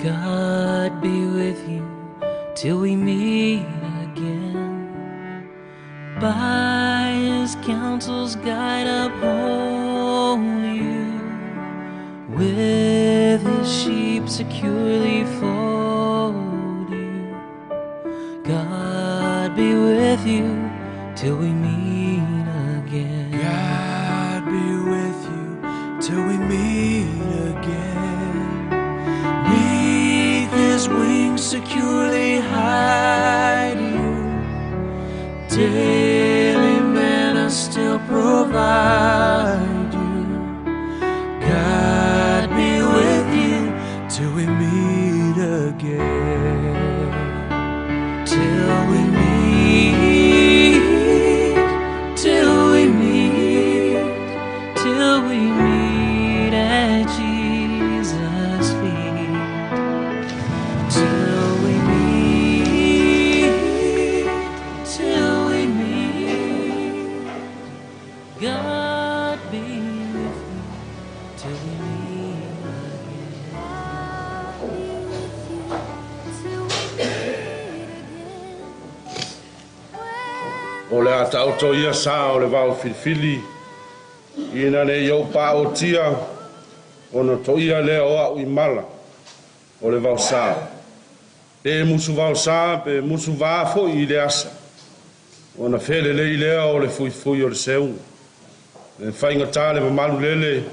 God be with you till we meet again. By his counsel's guide uphold you, with his sheep securely fold you. God be with you till we meet again. God be with you till we meet again. Neath his wings securely hide you. Daily manna still provide you. God be with you till we meet again. Till we meet, till we meet, till we meet at Jesus' feet. Till we meet, till we meet. God be with you till we meet again. O le ata oto ia sa o le vau filifili ina le iau pa o tia ono to ia le o au i mala o le vau sa e musu vau sa pe musu va fo i le asa ona fele le i lea o le fui fui o le seu e whainga tā le mamalu lele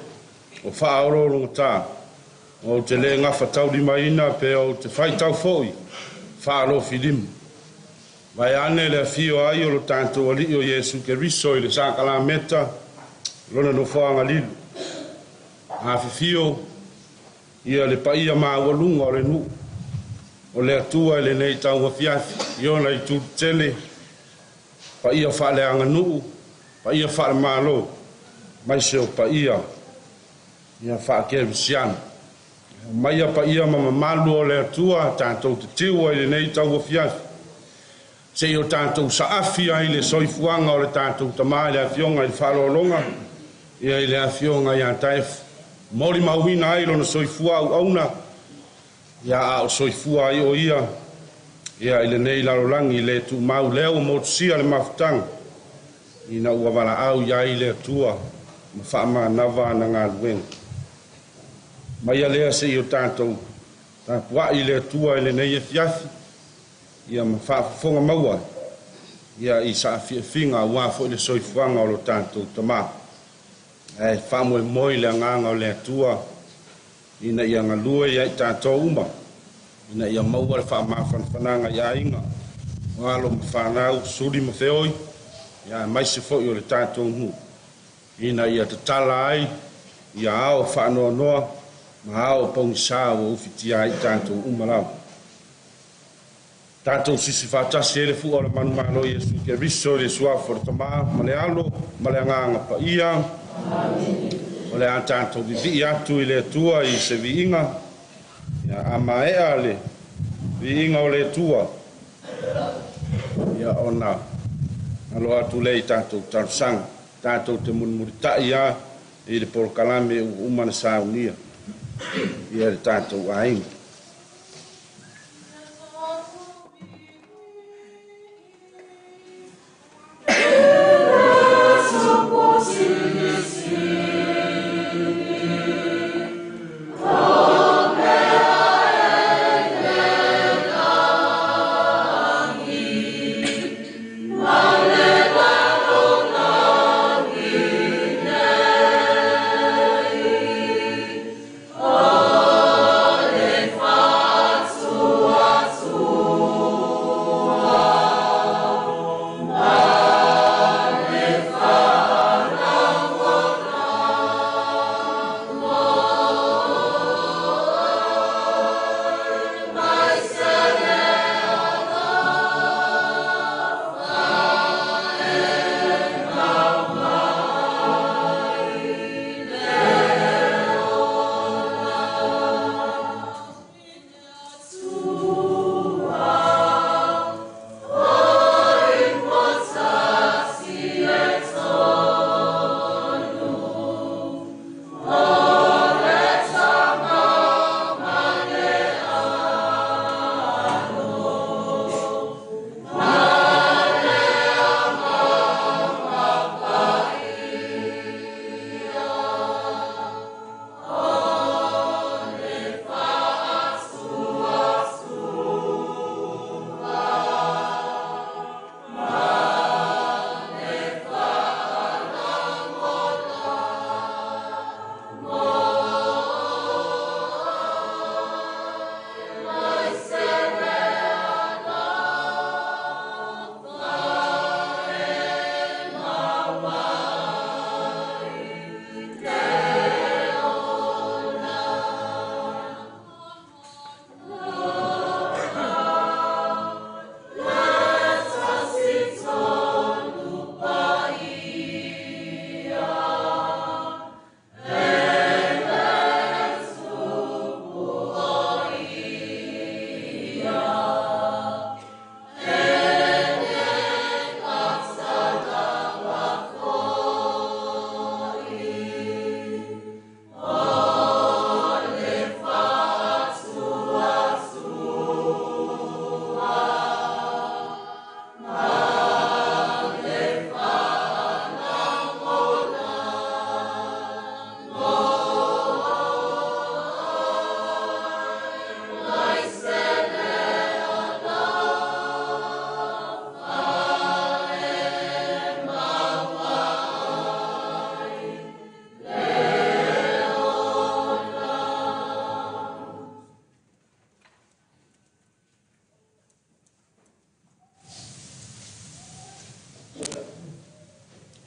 o wha aoro o ta o te le ngafa tau di maina pe o te whai tau fo i wha alo filimu vai ane le fio ai o lo tanto ali o Yesu ke riso i le sakala meta lona no foanga lilu a fio ia le paia ma o lunga o le nu o le atua le nei tau fiafi io na i tu tele paia fa le anga nu paia fa le malo mai se o paia ia fa ke visian mai paia ma malu o le atua tanto te tiu le nei tau fiafi se o tātou saafi ai le soifuanga o le tātou tamai le afionga i whalolonga ia i le afionga i antaif mori mauina ai lona soifua au auna ia a o soifua ai o ia ia i le nei larolangi le tu mau leo motusia le mafutanga ina ua wala au ia i le atua ma whaama nawa na ngā luenga mai a lea se i o tātou tāpua i le atua i le nei e fiafi ia ma whaafonga maua ia i sa finga ua fo le soifuanga o lo tātou tama e whamoe moi le nganga o le atua ina ia ngalua ia i tātou uma ina ia maua le whaamawhanwhananga ia inga ngalo mwhanau suri ma theoi ia mai se fo i o le tātou hu ina ia te tala ai ia ao whaanoa noa ma ao paungisa o ufitia i tātou uma lau tātou sisi whātasi ele fu o le manu malo Yesu ke riso le suafo le tama ma le alo ma le nganga pa ia o le a tātou vivi atu i le tua i se viinga ia ama e ale viinga o le tua ia ona alo atu le i tātou tarusanga tātou te munmurita ia i le porokalame umana saunia ia le tātou ainga Oh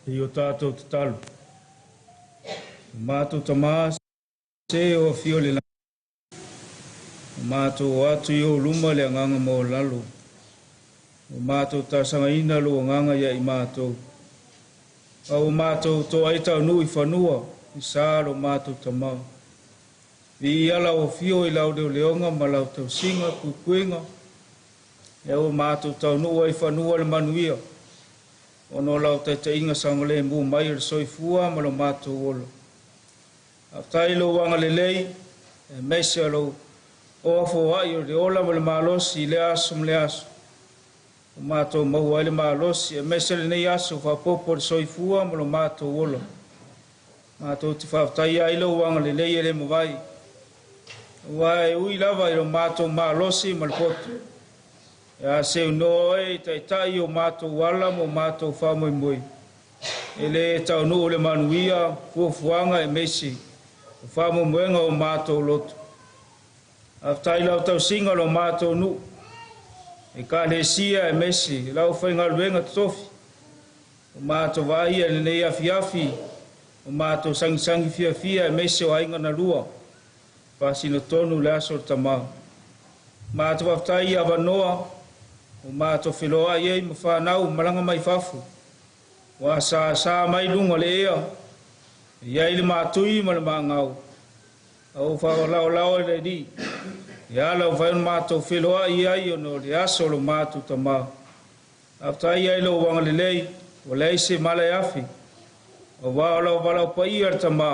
I o tātou te talu. Mātou tamā se o fio le la. Mātou atu i o luma le nganga mo lalo. Mātou ta sanga ina lo nganga ia i mātou. Au mātou to aita nui whanua i sāro mātou tamā. Vi ala o fio i lau deo leonga ma lau tau singa kukuinga. E o mātou tau nua i whanua le manuia. Ono lau te inga sanga le mbu mai le soifua ma lo mātou olo. A tai lo wanga le lei, e mesia lo o afo ai o le ola ma le malosi le aso ma le aso. O mātou maua le malosi, e mesia le nei aso fa popo le soifua ma lo mātou olo. Mātou te whaftai ai lo wanga le lei e le mawai. Wai ui lava i lo mātou malosi ma le poto. Ya se no e tai o mātou wala mo mātou whamoi moi. E le tau no le manuia, fuafuanga e mesi. Whamoi moenga o mātou loto. Aftai lau tau singa lo mātou nu. E ka le sia e mesi, lau whainga luenga tofi. O mātou vai e le nei afi. O mātou sangi fia e mesi o ainga na lua. Pasino tonu le aso tamā. Mātou aftai avanoa. O mātou whiloa iei ma whanau malanga mai whafu. Wa sa mai lunga le ea. Iei le mātui ma le māngau. Au whao le di. Ia lau whaun mātou whiloa iei ono le aso lo mātou tamā. Afta iei lo wanga le lei. O lei se male afi. O wao lau walau pa iar tamā.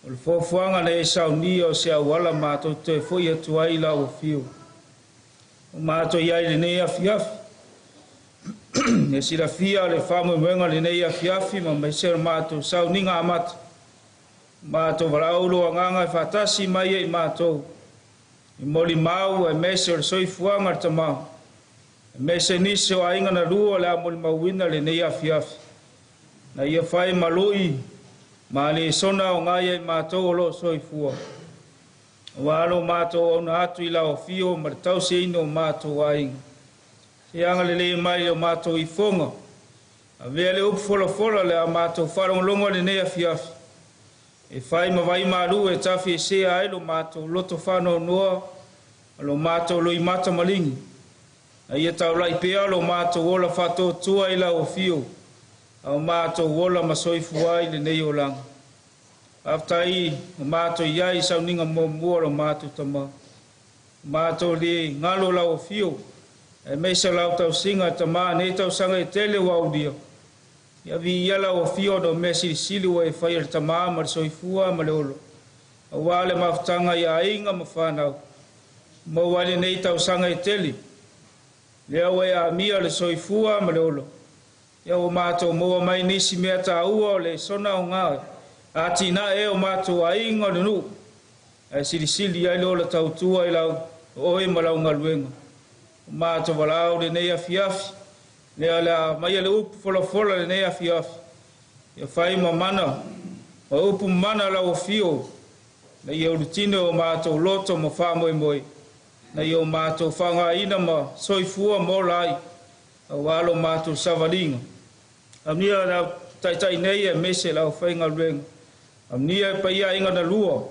O le fofuanga le e saunia o se awala mātou te fui atu ai lau o fiu. O mātou iai le nei afi. Ne sila fia le whamu mwenga le nei afi ma mai ser mātou sau ninga amata. Mātou waraulo a nganga e whatasi mai e mātou. I moli mau e mese o le soifuanga le tamā. E mese nise o ainga na rua le a moli mauina le nei afi. Na ia whai malui ma le sona o ngai e mātou o lo soifua. Walo mātou ona atu i lao fio ma le tau se ino mātou ainga. Se anga le mai o mātou i fonga. A vea le upu fola le a mātou wharongalonga le nei afi. E whai ma vai maru e tafi e se ai lo mātou loto whanau noa. Lo mātou lo i mata malingi. A ia tau lai pea lo mātou ola whato tua i lao fio. A mātou ola masoifu ai le nei o langa. Aftai o mātou iai sau ninga mua lo mātou tamā. Mātou li ngalo lau fio. E meisa lau tau singa tamā ne tau sanga e tele wau dia. Ia vi ia lau fio do mesi sili wa e whaia tamā ma le soifua ma le olo. A wale maftanga ia inga ma whanau. Ma wale nei tau sanga e tele. Lea wa ia mia le soifua ma le olo. Ia o mātou moa mai nisi mea ta ua o le sona o ngāi. Ati na e o mātou a inga le nu. E sili ai lola tau tua i lau oe malau ngaluenga. O mātou walau le nei afi. Lea lea mai le upu fola le nei afi. Ia whai ma mana. O upu mana lau o fio. Na ia urutine o mātou loto ma whamoe. Na ia o mātou whanga ina ma soifua mo lai. A walo mātou savalinga. Amnia na tai nei e mese lau whainga luenga. Amnia e paia inga na lua.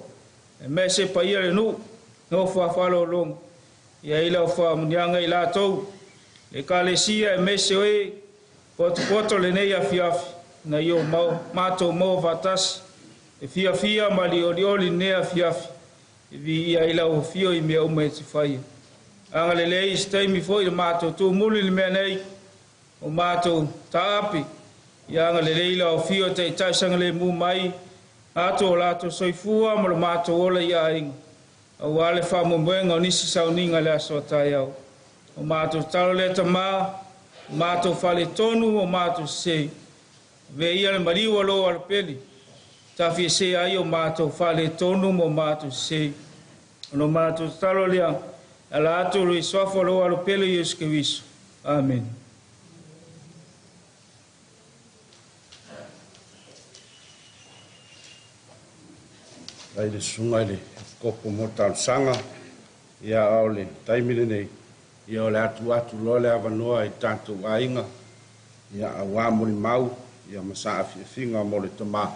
E mese paia le nu. No whawhalo long. Ia ila whamunianga i lātou. Le kālesia e mese oe. Poto le nei afi. Na io mātou mau vatasi. E fia ma li ne afi. E vi ia ila o fio i mea ume te whaia. Anga le lei steimi foi le mātou tu muli le mea nei. O mātou taapi. Ia anga le leila o fio te taisanga le mu mai. Ato o lato soifua ma lo mātou ola ia inga. Au ale whamumwenga o nisi sauninga le aso atai au. O mātou talo le tamā. O mātou whale tonu o mātou se. Ve ia le mariwa lo al peli. Tafi se ai o mātou whale tonu mo mātou se. O mātou talo lea. Ala atu lui sofa lo al peli Yesu Kristo. Amen. Ai le sunga le kopo mo tau sanga ia au le taimile nei ia o le atu lo le avanoa i tātou ainga ia awa mori mau ia masa'afiafiga mo le tamā.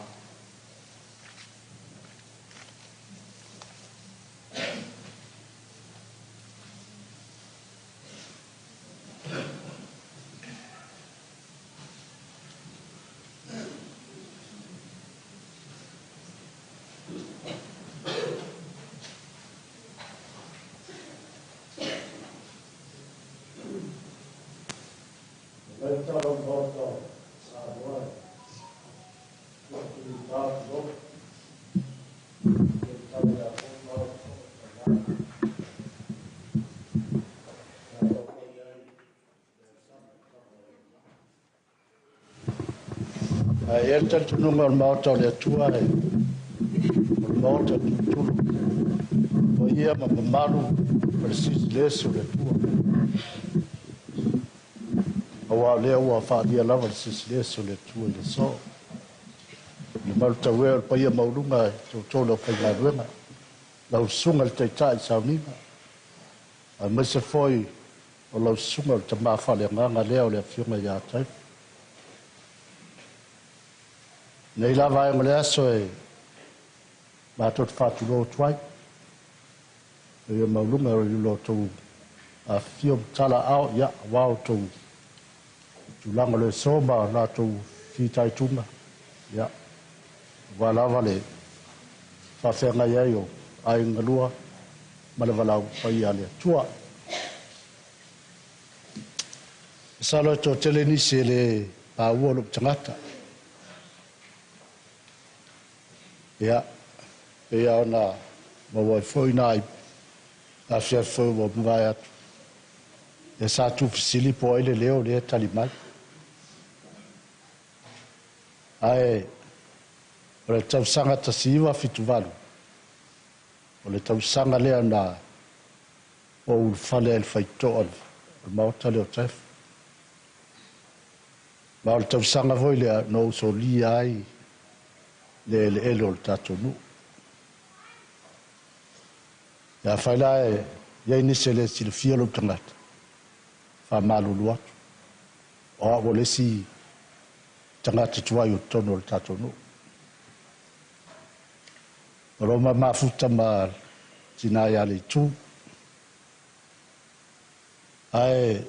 Ia tatununga o maota o le atua e o maota tutulu o ia ma mamalu o le sisilesu le atua aua lea ua fa'alia lava le sisilesu le atua i le so le malu tauea o le paia mauluga e toutou lau faigaluega lausuga le taita'i sauniga ae maise foi o lausuga o le tamā fa'aleagaga lea o le afioga iā taifa nei lava aega le aso e matou te fa'atulō atu ai e ia mauluga o i lotou afio tala'ao ia auā outou tulaga le so ma latou fitaituga ia ua lava le fa'afeagai ai o aigalua ma le valau paia le atua salo e totele nisi e le paua o lo'u tagata ia ia ona maua foi nai a fia foi o vai atu e sa tu fisili po ai le leo le tali mai ai o le tau sanga tasiwa fitu valu o le tau sanga le na o fale el faito o mauta le o tef ma o le tau sanga voi le no so li ai le elo le tatonu ya faila ya inise le silfia lo tangata fa malulu atu o le si tangata tua yo tono le tatonu roma mafuta ma tina ya le tu ai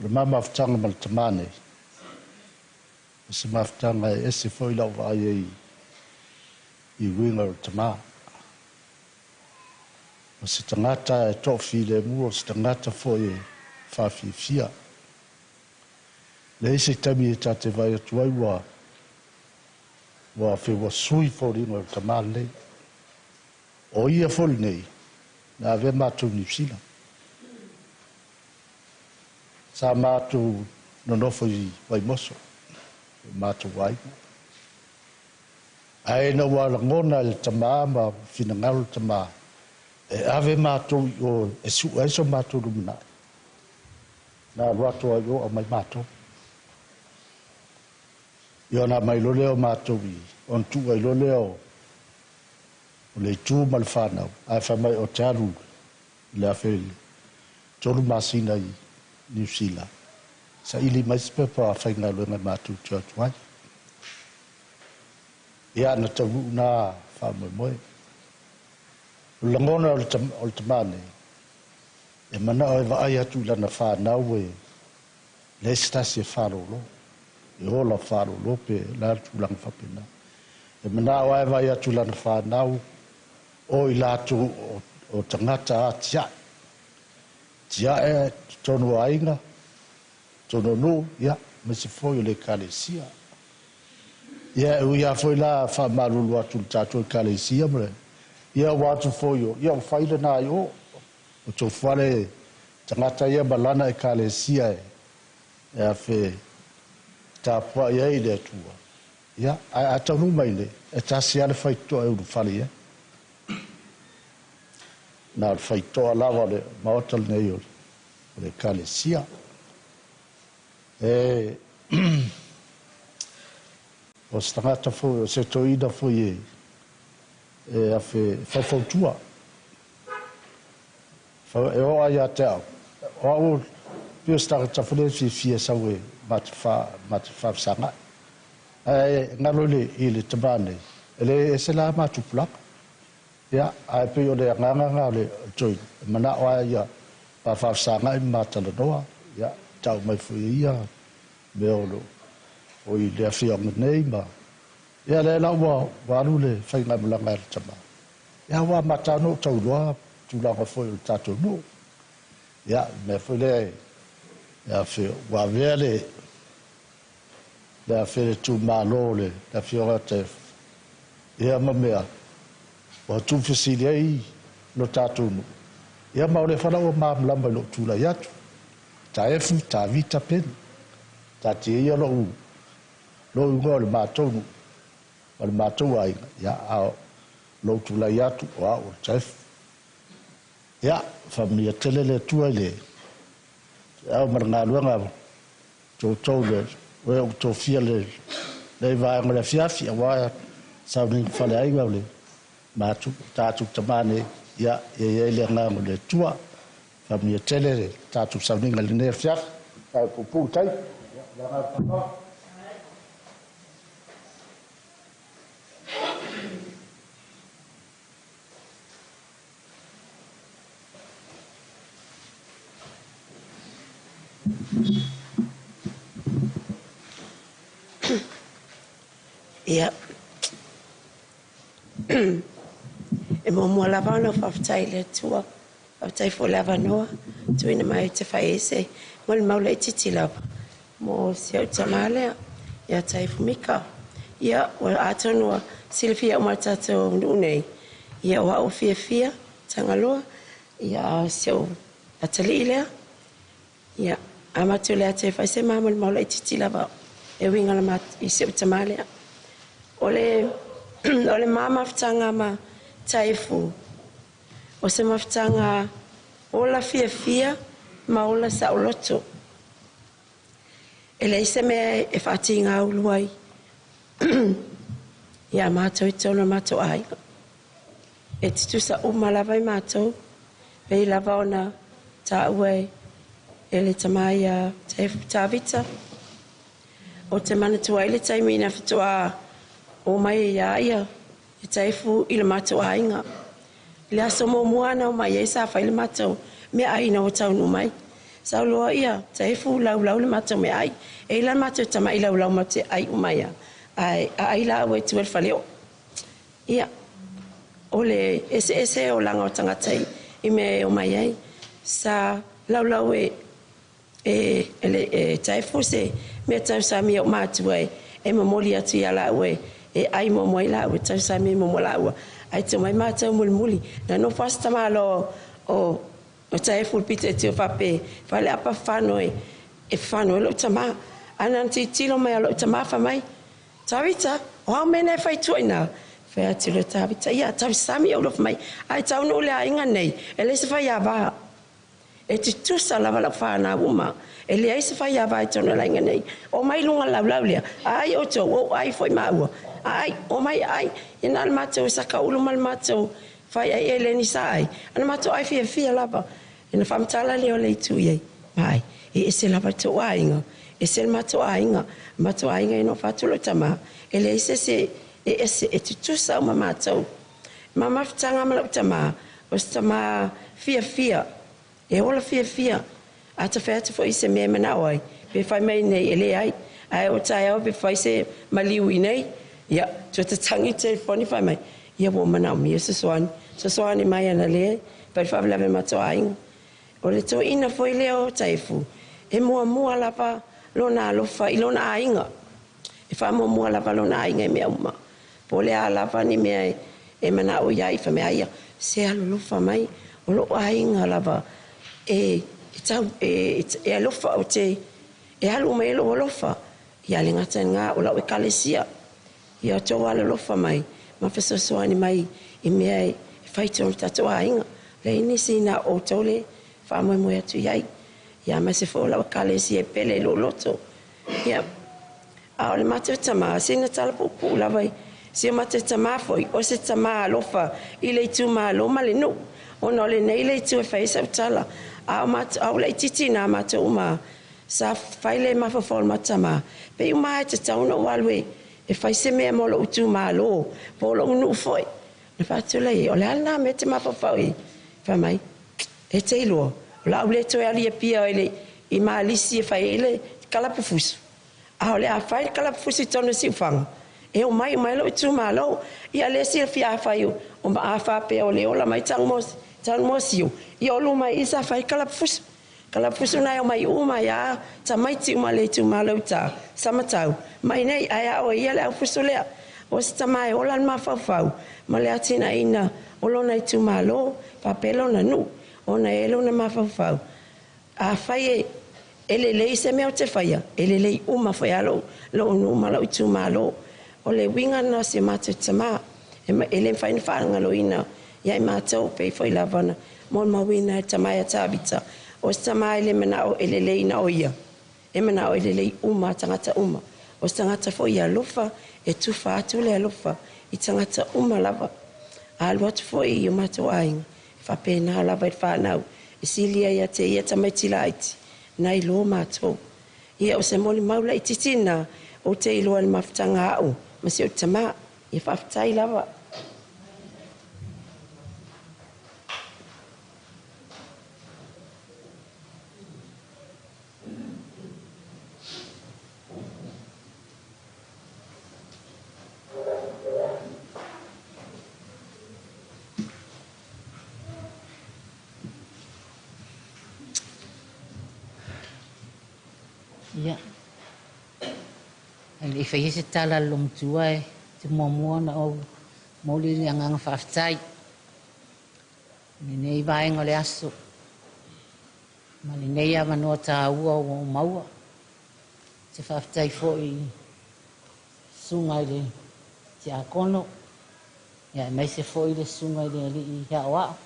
le mama ftanga mal tamane se maftanga ese foi la vai i winga o tama. O se tangata e tofi le mua, o se tangata fo e whawhiwhia. Le ese tami e tate vai atuai wa whiwa sui fo ringa o tama le. O ia foli nei, na ave mātou ni psila. Sa mātou nonofo i vai moso, mātou waimu. Ai na wala ngona le tama ma fina ngalo tama e ave mātou o e su aiso mātou lumina na wato ai o mai mātou yo na mai lo leo mātou i on tu ai lo leo o le tu mal fana ai fa mai o taru le afel tolu masina i New Zealand sa ili mai spepa fa ngalo na mātou church wai ia na tavu na fa moe langona o tamane e mana o va ai atu lana fa na we le stasi fa lo e ola fa lo pe la tu lang fa pena e mana o va ai atu lana fa na o i la tu o tangata tia e tonu ainga tonu no ia me se foi le kalesia ia ia foi lá fa malulu atu tatu kalesia mre ia watu foi ia faile na yo o to fale tangata ia balana e kalesia e a fe ta pa ia ile tu ia a tonu mai le e ta sia le faito e u fale ia na faito ala vale maotal ne yo le kalesia e o stangata foi o se toida foi e a fe fautua fa e o ia te o pio stangata foi fi sa we mat fa sanga ngalo le I le tamane ele sela ma tupulak ya ai pe o le nganga le join mana wa ya pa fa sanga I mata le doa ya tau mai fu ia me o I le afia nei ma ya le la wa lu le fa nga blanga tama ya wa mata no tau loa tu la ko fo tatu no ya me fu le ya fe wa vele la fe tu malole la fiora te ia mamea o tu fisilia lo tatu no ia ma le fala o ma lamba lo tu la yatu ta efu ta vita pen ta ti ia lo ngol ma tonu o le matou ai ia ao lo tu la yatu o chef ia familia tele le tu le au maranga luanga to le o to fia le vai ngole fiafi wa sa ni fale ai le matu tatu tamane ia le ngam le tua familia tele tatu sa ni ngale ne fiaf ai pupu tai ia e mo lava no faftai le tua faftai fo lava noa tuina mai te faese mo le maule titi lava mo se tamale ia tai fumika ia o atono Silvia o matato nunei ia wa o fia tangaloa ia se atali ile ia amatu le te faese mama le maule titi lava e winga la mat I se tamale ole mama ftanga ma taifu o se maftanga ola fia ma ola sauloto ele se me e fatinga uluai ya mato itono mato ai e titu sa umalava I mato pe lava ona ta ue ele tamaya taifu tavita o te mana tua ele taimina fitua o mai ia e taifu I le matou ainga le aso mo moana o mai e sa fai le matou me aina o tau no mai sa loa ia taifu lau le matou me ai e la matou tama I lau mate ai o mai ai la o tu el faleo ia ole ese o langa o tangatai I me o mai ai sa lau e taifu se me tau sa mi o matou e mamoli atu ia la ue e ai mo moi la o tau sa me mo la o ai te mai mata muli na no fasta malo o tai ful pite te fa pe fa le apa fano e fano lo tama anan ti tilo mai lo tama fa mai tavita o mene fai tuina fa ti lo tavita ia tavi sami o lo mai ai tau no le ainga nei ele se fa ia ba e ti tu sala la fa na uma ele ai se fa ia ba tau no la ainga nei o mai lunga la ai o to o ai foi maua ai o mai ai ina mato saka ulu mal mato fai ai ele ni sai ana mato ai fia lava ina famtala le ole tu ye mai e se lava to ainga e se mato ainga ino fatulo tama ele se e tu sa uma mato mama ftanga mal tama o tama fia e ola fia ata fete fo ise me mana oi be fai mai nei ele ai o tai o be fai se maliwi nei ia tu te tangi te foni fai mai ia wo mana mi se soani mai ana le per fa lave mato ainga o le to ina foi leo taifu e mua lava lona lofa I lona ainga e fa mua lava lona ainga me uma po le lava ni me e mana o ia I fa me ia se alo lofa mai o lo ainga lava e tau e lofa o te e alo mai lo lofa ia le ngata nga o la o kalesia ia to ala lofa mai ma feso soani mai I me fai to tato ainga le ini sina o tole fa mo atu yai ia ma se fo la kalesia e pele lo loto ia a le mate tama sina tala pu la vai se mate tama foi o se tama lofa I le tu ma lo male no ona le nei le tu e fai sa tala a mat a le titina mate uma sa fai le ma fo matama pe uma te tau no walwe e fai se mea mo lo utu malo po lo unu foi na fatulei o le ala me te mafafau fa mai e te ilo la ule to ali pia ele I malisi e fai ele kala pufusu a ole a fai kala pufusu tonu si fanga e o mai lo utu malo ia le si fia fai o ma fa pe o le ola mai tang mosio I o lu mai isa fai kala pufusu na o mai uma ya ta mai ti uma le tu malo ta samatau mai nei aya o ia le pufusu le o sta mai ola ma fau ma le atina ina olona tu malo papelo na nu ona elo na ma fau a fai ele le se me o te faia ele le uma fai alo lo no malo tu malo o le winga na se mate tama ele fai fa ngalo ina ia mate o pe foi lavana mon ma wina tama ya tabita o tama ele mena o ele le ina o ia e mena o ele le uma tangata uma o tangata foi ya lofa e tu fa tu le lofa I tangata uma lava a lot foi o mate ai fa pena lava fa nau silia ia te ia tamaitilaiti nai lo matou ia o se moli maula ititina o te ilo al maftanga au ma se o tama ia faafetai lava Ya. Ele fai se tala long tua te momo na o moli yang ang faftai. Nei vai ngole aso. Mali nei ava no ta ua o maua. Te faftai foi sunga le te akono. Ya mai se foi le sunga le li ya wa.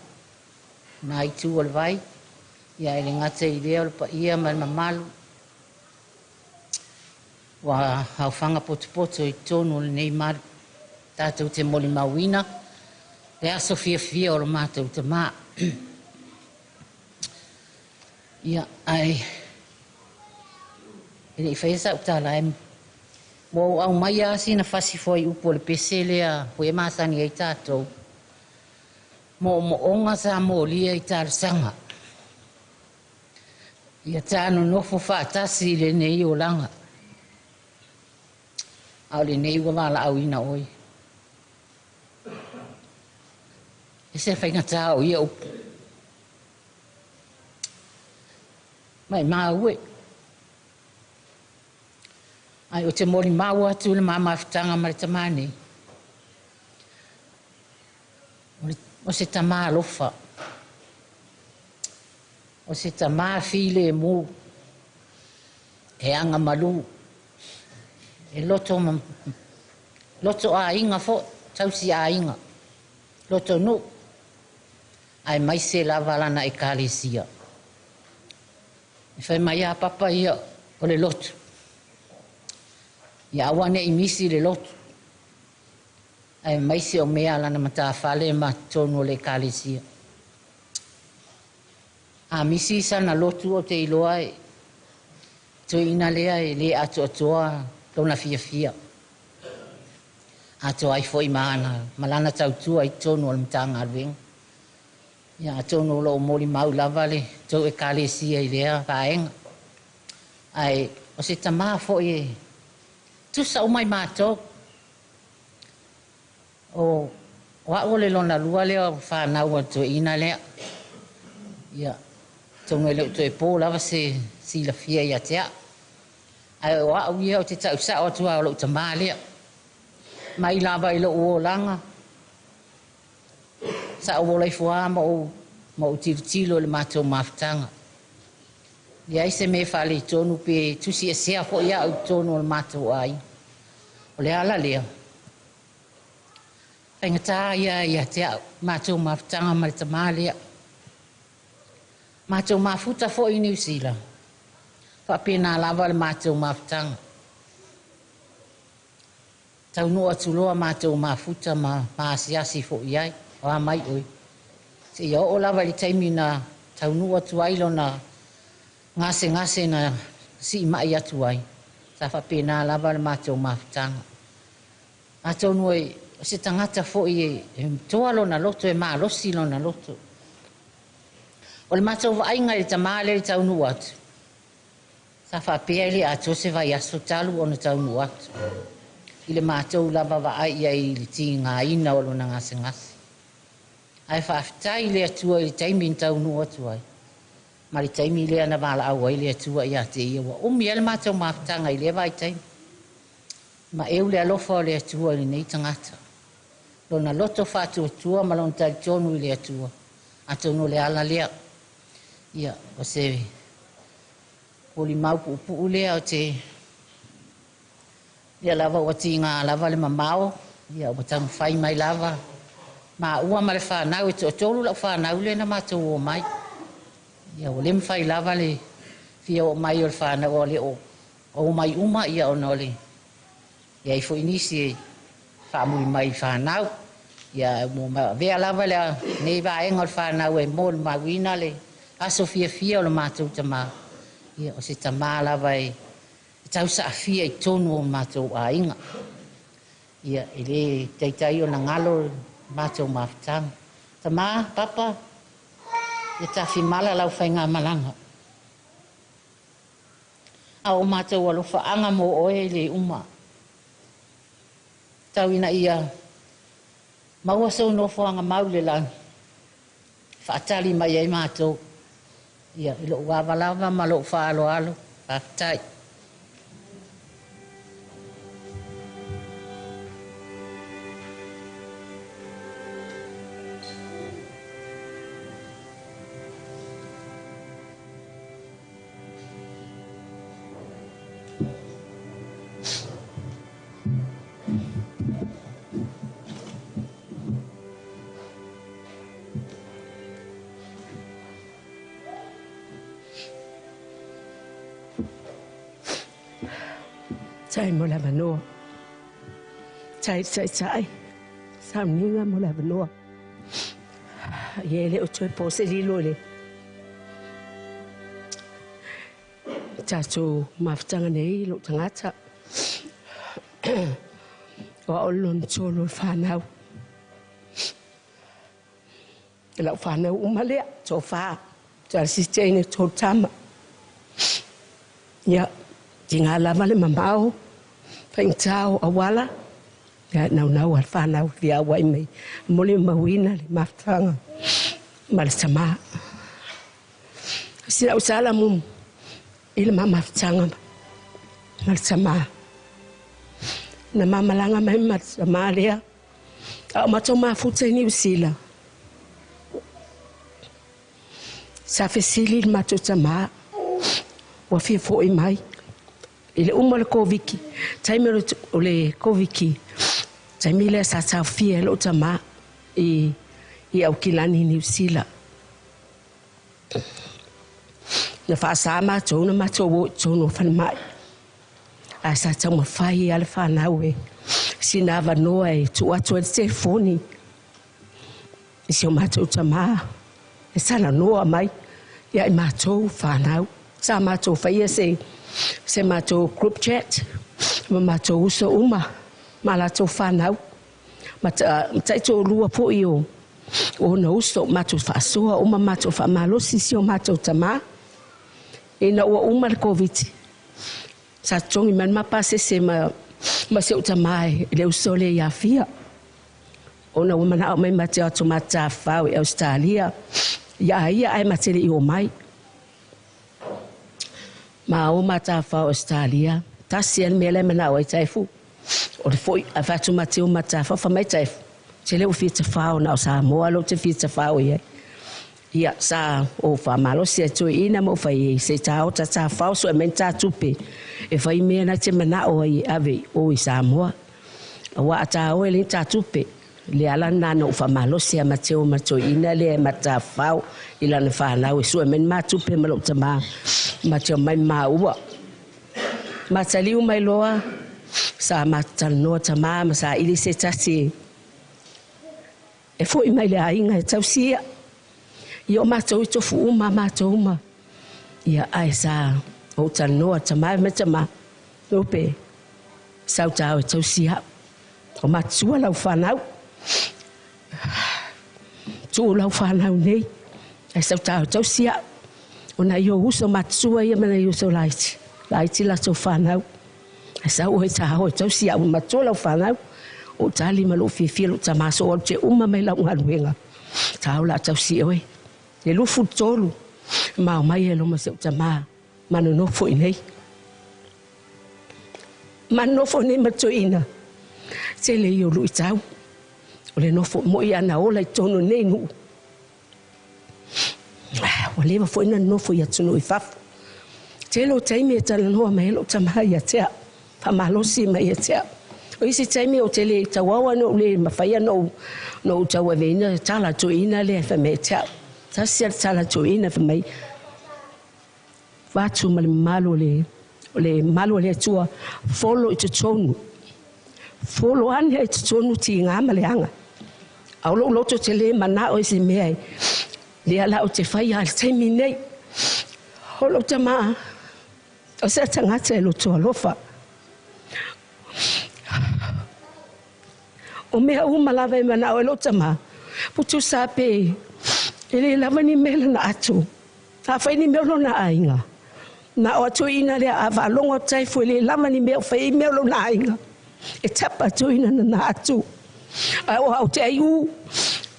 Nai tu ol vai. Ya ele ngate ile ol pa ia mal mamalu. Wa hauwhanga potopoto I tonu le nei maru. Tātou te moli mawina. Le aso fia o lo mātou te mā. Ia, ai. Ele I whaisa o tāla em. Mo au mai a sina whasi foi upo le pese lea. Hoi e māsani ai tātou. Mo onga sa mo lia I tāla sanga. Ia tāno nofo whaatasi le nei o langa. Au le nei wa wala au ina oi. E se whainga tā o ia upu. Mai maa ue. Ai o te mori maua atu le maa mawhitanga ma le tamane. O se tamaa lofa. O se tamaa file e mu. E anga malu. E loto a inga fo, tausi a inga. Loto nu. Ai mai se lava lana e kālesia. E whai mai a papa ia o le loto. Ia awane I misi le loto. Ai mai se o mea lana mata whale ma tonu le kālesia. A misi sana lotu o te iloa e. To ina lea e le atu atoa. Tona fia. Ato ai foi mana. Malana tautua I tonu al mtanga arwing. Ia tonu lo moli mau lava le. Tau e kālesia I lea vaenga. Ai o se tamaa foi e. Tusa o mai mātou. O o le lona lua lea o whanau atu ina lea. Ia tonu e leo to e pō lava se sila fia ia tea. Ai o au ia o te tau sa o tua o lo ta malia. Mai lava I lo o langa. Sa o lai fua ma o tilo le mātou mawhitanga. Ia se me whale tonu pe tusi e sea fo ia au tonu o le mātou ai. O le ala lea. Whaingatā ia te au mātou mawhitanga ma le ta malia. Mātou mawhuta fo I New Zealand. Whapena lava le mātou mawhitanga. Tau noa tuloa mātou mawhuta ma asiasi fo iai. O a mai oi. Se ia o lava li taimi na tau noa tuailo na ngase na si mai atu ai. Sa whapena lava le mātou mawhitanga. A tonu e se tangata fo i toa lona loto e maa losi lona loto. O le matau vainga i tamaa le tau nu atu. Sa whapea le ato se vai aso talu o na tau nu atu. I le matau lava vai ia i le ti ngā ina o lona ngase ngase. Ai whaafitai le atua i le taimi in tau nu atu ai. Ma le taimi le ana wala au ai le atua i a te ia wa. Umi ele matau maafitanga i le vai taimi. Ma eu le alofa o le atua i nei tangata. Lona loto whatu atua ma lona tali tonu i le atua. Ato no le ala lea. Ia, o se poli mau pupu lea o te ia lava o ti ngā lava le mamao. Ia, o tamu whai mai lava. Ma ua ma le whanau e to tolu la whanau le na mātou o mai. Ia, o le mwhai lava le fia o mai o le whanau o le o mai uma ia o no le. Ia, i fo inisi e whamui mai whanau. Ia, mo vea lava le nei vaenga o le whanau e mo le mawina le. Aso fia o le mātou tamā. Ia, o se tamā lava e tau sa fia i tonu o mātou a inga. Ia, e le teitai o na ngalo mātou mawhitanga. Tamā, papa, ia tawhi mala lau whainga malanga. A o mātou alofa anga mo oe le uma. Tau ina ia maua sau no whanga mau le lang. Whaatali mai ai mātou. Ia, ilo uawalawa ma lo whaalo alo. Whaatai. Chai mo la manoa. Chai. Sam ninga mo la manoa. Ye le o tue pose lilo le. Chacho mafutanga nei lo tangata. Wa olon cholo whanau. La whanau umalea cho wha. Cha sistene cho tama. Ya, tinga lava le mamao. Paing tau awala. Ya nau al whanau via wai mei. Mole mawina le mafutanga. Mal sama. Sila usala mum. Ila mafutanga. Mal sama. Na mamalanga mai mal sama lea. Au mato mafuta ni usila. Sa fesili il mato sama. Wafia foi mai. Ile le koviki. Taime le koviki. Taime le sa fia lo tama. I au kilani ni usila. Na fasa ma tona ma to no fan mai. Asa tama fai al fanawe. Sinava noa e tu atu telefoni. Isi o mato tama. E sana noa mai. Ia i mato fanau. Sa mato fai se mato group chat. Ma mato uso uma. Ma lato fanau. Matai to lua po io. O no uso mato fasoa uma mato fa malosi si o mato tama. E na ua uma le COVID. Sa tongi man mapase se ma se utamae le usole ia fia. Ona uma na mai mate atu mata fau e Australia. Ia ai matele i o mai. Ma o mata fau Australia. Tasi an mele mana o taifu. O le foi a fatu mate o mata fa mai taifu. Se le o fita fau na o Samoa lo te fita fau ia. Ia sa o fa malo se to ina mo fai se tao ta fau so menta tupe. E fai me na te mana o ai ave o i Samoa. Wa ta o le ta tupe. Le ala na no fa malo se mateo mato ina le mata fau ila na fa na o so men ma tupe malo tama mateo mai ma ua. Matali o mai loa sa matal no tama ma sa ili se tasi. E foi mai le ainga tausia. Yo mato ito fu uma mato uma. Ia ai sa o tanoa tama me tama. Ope. Sau tau tausia. O matua lau whanau. Tu lau whanau nei. E sau tau sia. O na i o uso matua ia mana i uso laiti. Laiti la tau whanau. E sau hoi taho e tau sia o matua lau whanau. O tali malo fifia lo tamaso o te uma mai lau ngaruenga. Tau la tau sia oi. E lufu tolu. Mau mai e loma se o tamaa. Mano no foi nei. Mano foi nei matoina. Se le yo lui tau. O le no foi mo ia na ola i tono nei nu. O le va foi na no foi atu no i fafu. Te lo taimi e tala noa mai lo tamaa ia tea. Pa malosi mai ia tea. O isi taimi o te le tawawa no le mawhaia no tawa veina tala toina le fa me tea. Tasia tala toina fa mai. Watu ma le malo le tua folo i te tonu. Folo ane i te tonu ti ngā maleanga. Au lo loto te le mana o isi mea le ala o te whai al teimi nei. Holo te maa. O se tangata e loto alofa. O mea umalawa e mana o e loto maa. Putu sape ele lava ni mele na atu. Ta whai ni mele na ainga. Na o atu ina lea a waalongo taifu ele lava ni mele whai mele na ainga. E tapa atu ina na atu. A o au te aiu.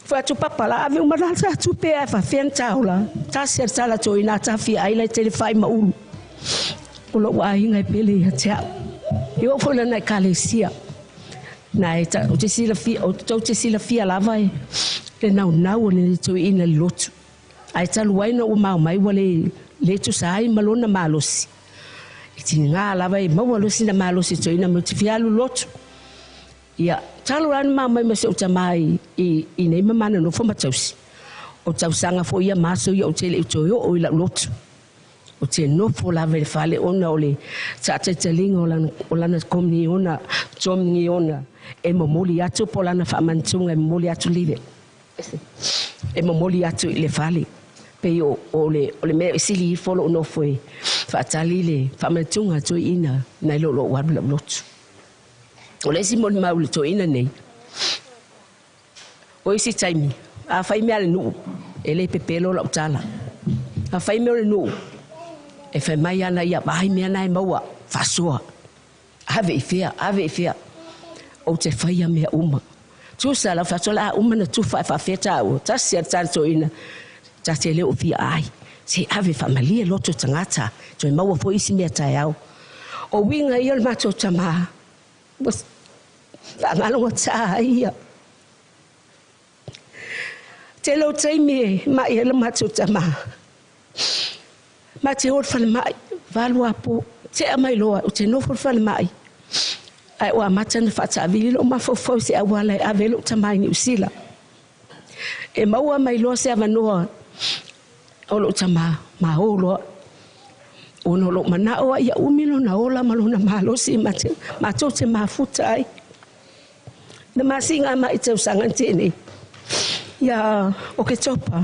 Wha atu papala ave umarata atu pea e whawhen taula. Ta ser tala atu ina ta fi aila te le whai maulu. Ulo wa ainga e pele ia te au. I o fula na kalesia. Na e ta o te sila fia, o tau te sila fia lava e. Le nau o le tu ina lotu. Ai talu waina o mau mai wale le tu sai malona malosi. I tini ngā lava e mawalosi na malosi tu ina mo te fialu lotu. Ia talu rana mau mai mase o ta mai i nei mamana no foma tausi. O tau sanga fo ia maso ia o te le uto o ila lotu. O te nofo lava e fale ona o le tata talinga o lana komni ona, tomni ona. E momoli atu po lana whaamantunga e momoli atu liwe. E momoli atu i le fale. Pe o le mea isili i folo o nofo e whaatali le whaamantunga to ina nai lolo wabla lotu. O le isi moni maule to ina nei. O isi taimi. A whai mea le nuu. E le pepelo la utala. A whai mea le nuu. E whai mai ana ia wahi mea nai maua. Whasua. Ave i fea. O te whaia mea uma. Tu sala whatola a uma na tu whai whawheta au. Ta sia tato ina. Ta te leo fia ai. Se ave whamalia loto tangata. To e maua fo isi mea tai au. O winga ia le mato tamaa. Whangalonga taa ia. Te lo taimi e mai e le mato tamaa. Ma te hor whale mai. Walu apo. Te amai loa. O te nofo whale mai. Ai o amata na whata avili lo mafofo se awala e avelo tamai ni usila. E maua mai loa se avanoa o lo tama ma o loa. O no lo mana o ia umilo na ola malona malo si mate. Ma to te mafuta ai. Na masinga ma i te usangan tene. Ia o ke topa.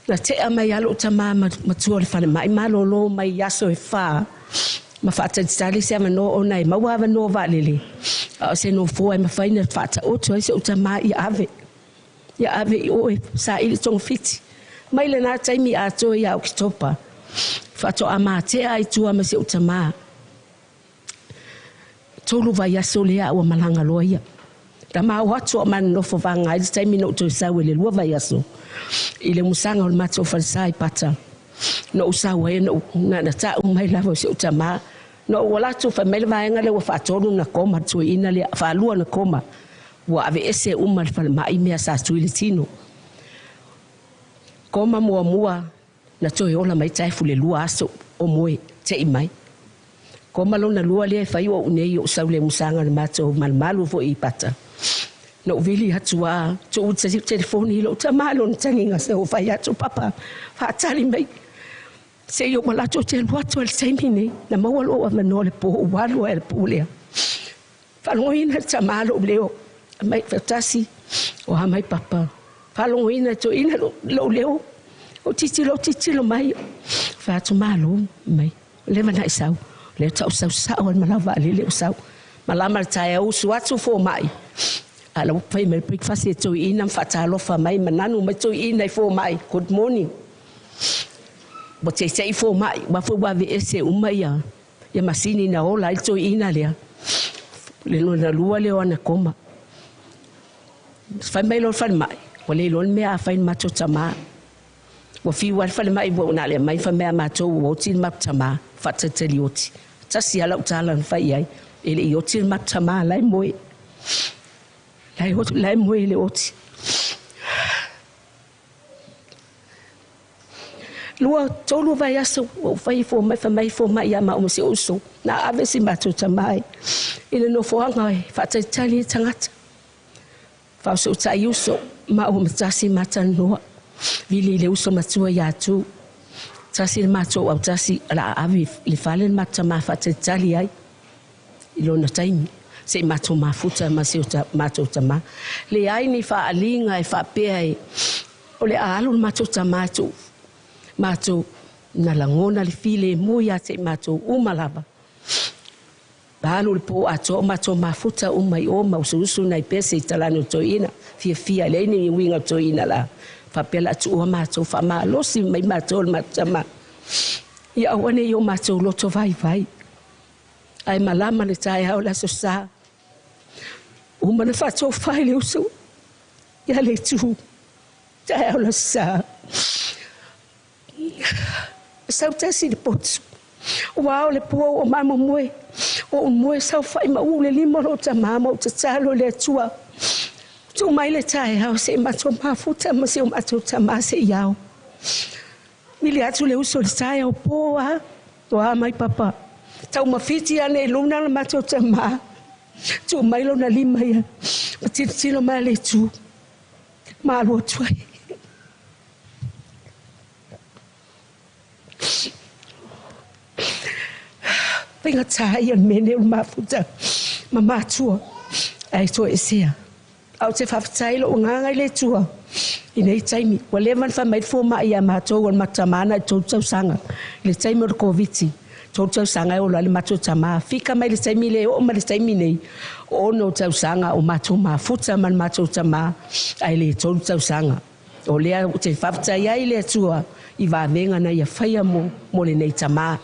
Na te amai alo tama matua le whale mai malolo mai yaso e wha. Ma fata tali se ama no ona e maua ava no valele. A se no fo e ma faina fata o to se o tama I ave. Ia ave o e sa ili tong fiti. Mai le na taimi a to ia o kitopa. Fato ama te ai tua ma se o tama. Tolu vai aso lea o malanga loia. Ta ma watu o man no fo vanga i taimi no to sa wele lua vai aso. Ile musanga o mato falsai pata. No usawa e no na ta mai lava se o tama. No wala tu fa mele vai ngale wa fa tonu na koma tu ina le fa lua na koma wa ave ese umar fa mai me sa tu ile tino koma mua na to e ola mai tai fu le lua aso o moe te I mai koma lo na lua le fa yo nei o sa le musanga le mato malmalu fo I pata no vili hatua tu se telefoni lo tamalo ntanginga se o fa ya tu papa fa tali mai se yo mala to te luato al taimine na mawalo o manole po walo el pulia faloina tamalo leo mai fatasi o ha mai papa faloina to ina lo leo o titilo mai fa tu malo mai le mana isau le tau sau sau al malava le sau Malama le tae au suatu fo mai. Ala pai me breakfast e toi ina fatalo fa mai mananu me toi ina fo mai. Good morning. Bo te sei fo mai, wa fo wa ve ese umaya. Ya masini na ola i toi ina lea. Le no na lua le ona koma. Fa mai lo fa mai. Wa le lo me a fa macho tama. Wa fi wa fa mai bo na le mai fa me macho wo tin mat tama fa te lioti. Tasi ala utala fa ai. Ele i oti matama lai moi. Lai moi le oti. Lua tolu vai aso o fai fo mai ya ma o se oso. Na ave si matu tamai. Ele no fo anga fa te tali tangata. Fa so tai uso ma o mtasi matanoa. Vili le uso matua ya tu. Tasi mato au tasi la ave le falen matama fa te tali ai. Ilona taimi se mato mafuta ma se mato tama le ai ni fa alinga e fa pea e o le alu mato tamato mato na langona le file muia se mato umalaba alu le po ato mato mafuta umai o ma ususu na pese talano toina fia le ni winga toina la fa pela tu o mato fa ma lo si mai mato matama ya wane yo mato lo to vai ai malama le tae hao la so sa. Uma na fato fai le uso. Ya le tu. Tae hao la sa. Sau tasi le potu. Wao le pua o mama moe. O moe sau fai ma ule lima lo ta mama o ta talo le tua. Tu mai le tae hao se mato mafuta ma se o mato ta ma se iao. Mili atu le uso le tae hao poa. Toa mai papa. Tau mafiti ane luna la mato tama. Tu mai lo na lima ya. Tilo mai le tu. Ma lo tuai. Venga tai an mene o mafuta. Mama tua. Ai to esia. Au te fafitai lo nganga le tua. Inei taimi. Wale man fa mai fo ma ia mato wan matamana to sanga. Le taimi o koviti. Tau sanga o le mato tama fika mai le taimi le o mai le taimi nei o no tau sanga o mato mafuta man mato tama ai le tau sanga o le te fafta ia le tua i va venga na ia faia mo le nei tama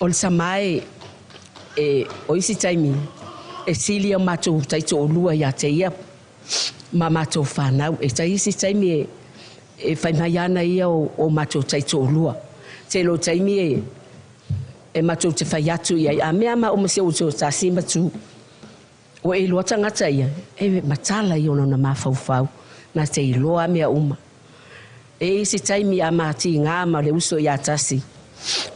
o le samai o isi taimi e silia mato taito lua ia te ia ma mato fanau e tai isi taimi e fai mai ana ia o mato taito lua. Te lo taimi e mato te fai atu ia. A mea ma o mase o tō tāsi matu. O e loa tangata ia. E matala i ono na mawhauwhau. Na te i loa mea uma. E isi taimi a mati ngā ma le uso ia tasi.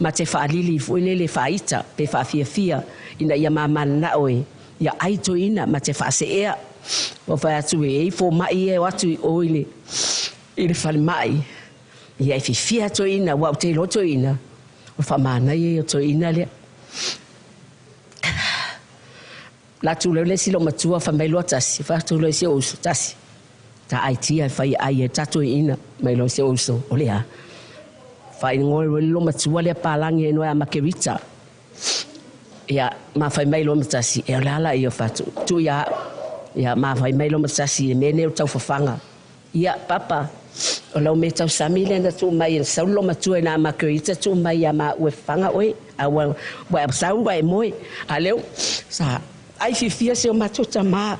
Ma te whaalili fuilele whaita pe whawhiawhia. Ina ia mamana na oe. Ia aito ina ma te whaase ea. O whai atu e fo mai e o atu i oile. I le whale mai, i ai whiwhia to ina, wau te loto ina, o whamana i o to ina lea. La tu leo le silo matua whamai loa tasi, whatu leo se oso tasi. Ta ai tia whai ai e tato ina, mai loa se oso, o lea. Whai ngoi lo matua lea pālangi e noa a makerita. Ia, ma whai mai lo matasi, e o leala i o whatu. Tu ia, ma whai mai lo matasi, e mene o tau whawhanga. Ia, papa, o lau me tau samile na tu mai en saulo matua na makerita tu mai ya ma ue fanga oe a wa sau wa moe a leo sa ai fifia se o matua tama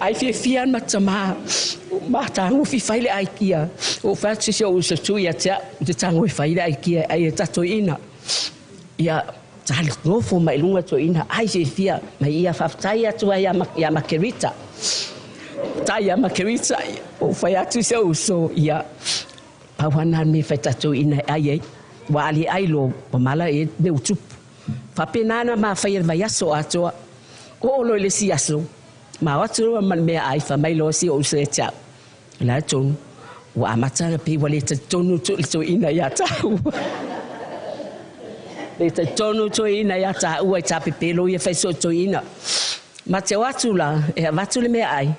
ai fifia matama mata ngu fi faile ai kia o fa se o se tu ya te tango faile ai kia ai tato ina ia tali no fo mai lunga to ina ai fifia mai ia faftai atu ya makerita Taya makerita o fai atu se uso ia pawana me fai tatu ina ai wa ali ailo o mala e me utup fa penana ma fai vai aso ato o lo le si aso ma watu man me ai fa mai lo si o se cha la ton wa mata pe wale te tonu to ina ya ta le te tonu to ina ya ta u ta pe pelo ye fai so to ina ma te watu la e watu le me ai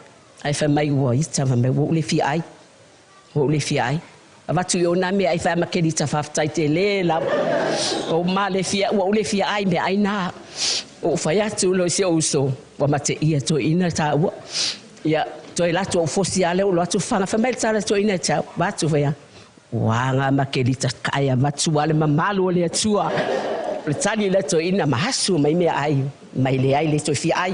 fa mai wo i tava me wo le fi ai o le fiai avatu yo na me ai fa makelita faftai te le la o ma le fia o le fia ai me ai na o fa ya tu lo se uso wa mate ia to ina ta wa ya to ila to fosi ale o lo tu fanga fa mel tala to ina ta ba tu fa ya wa nga makelita kaya matu ale mamalo le tua le tali le to ina mahasu mai me ai mai le ai le to fia ai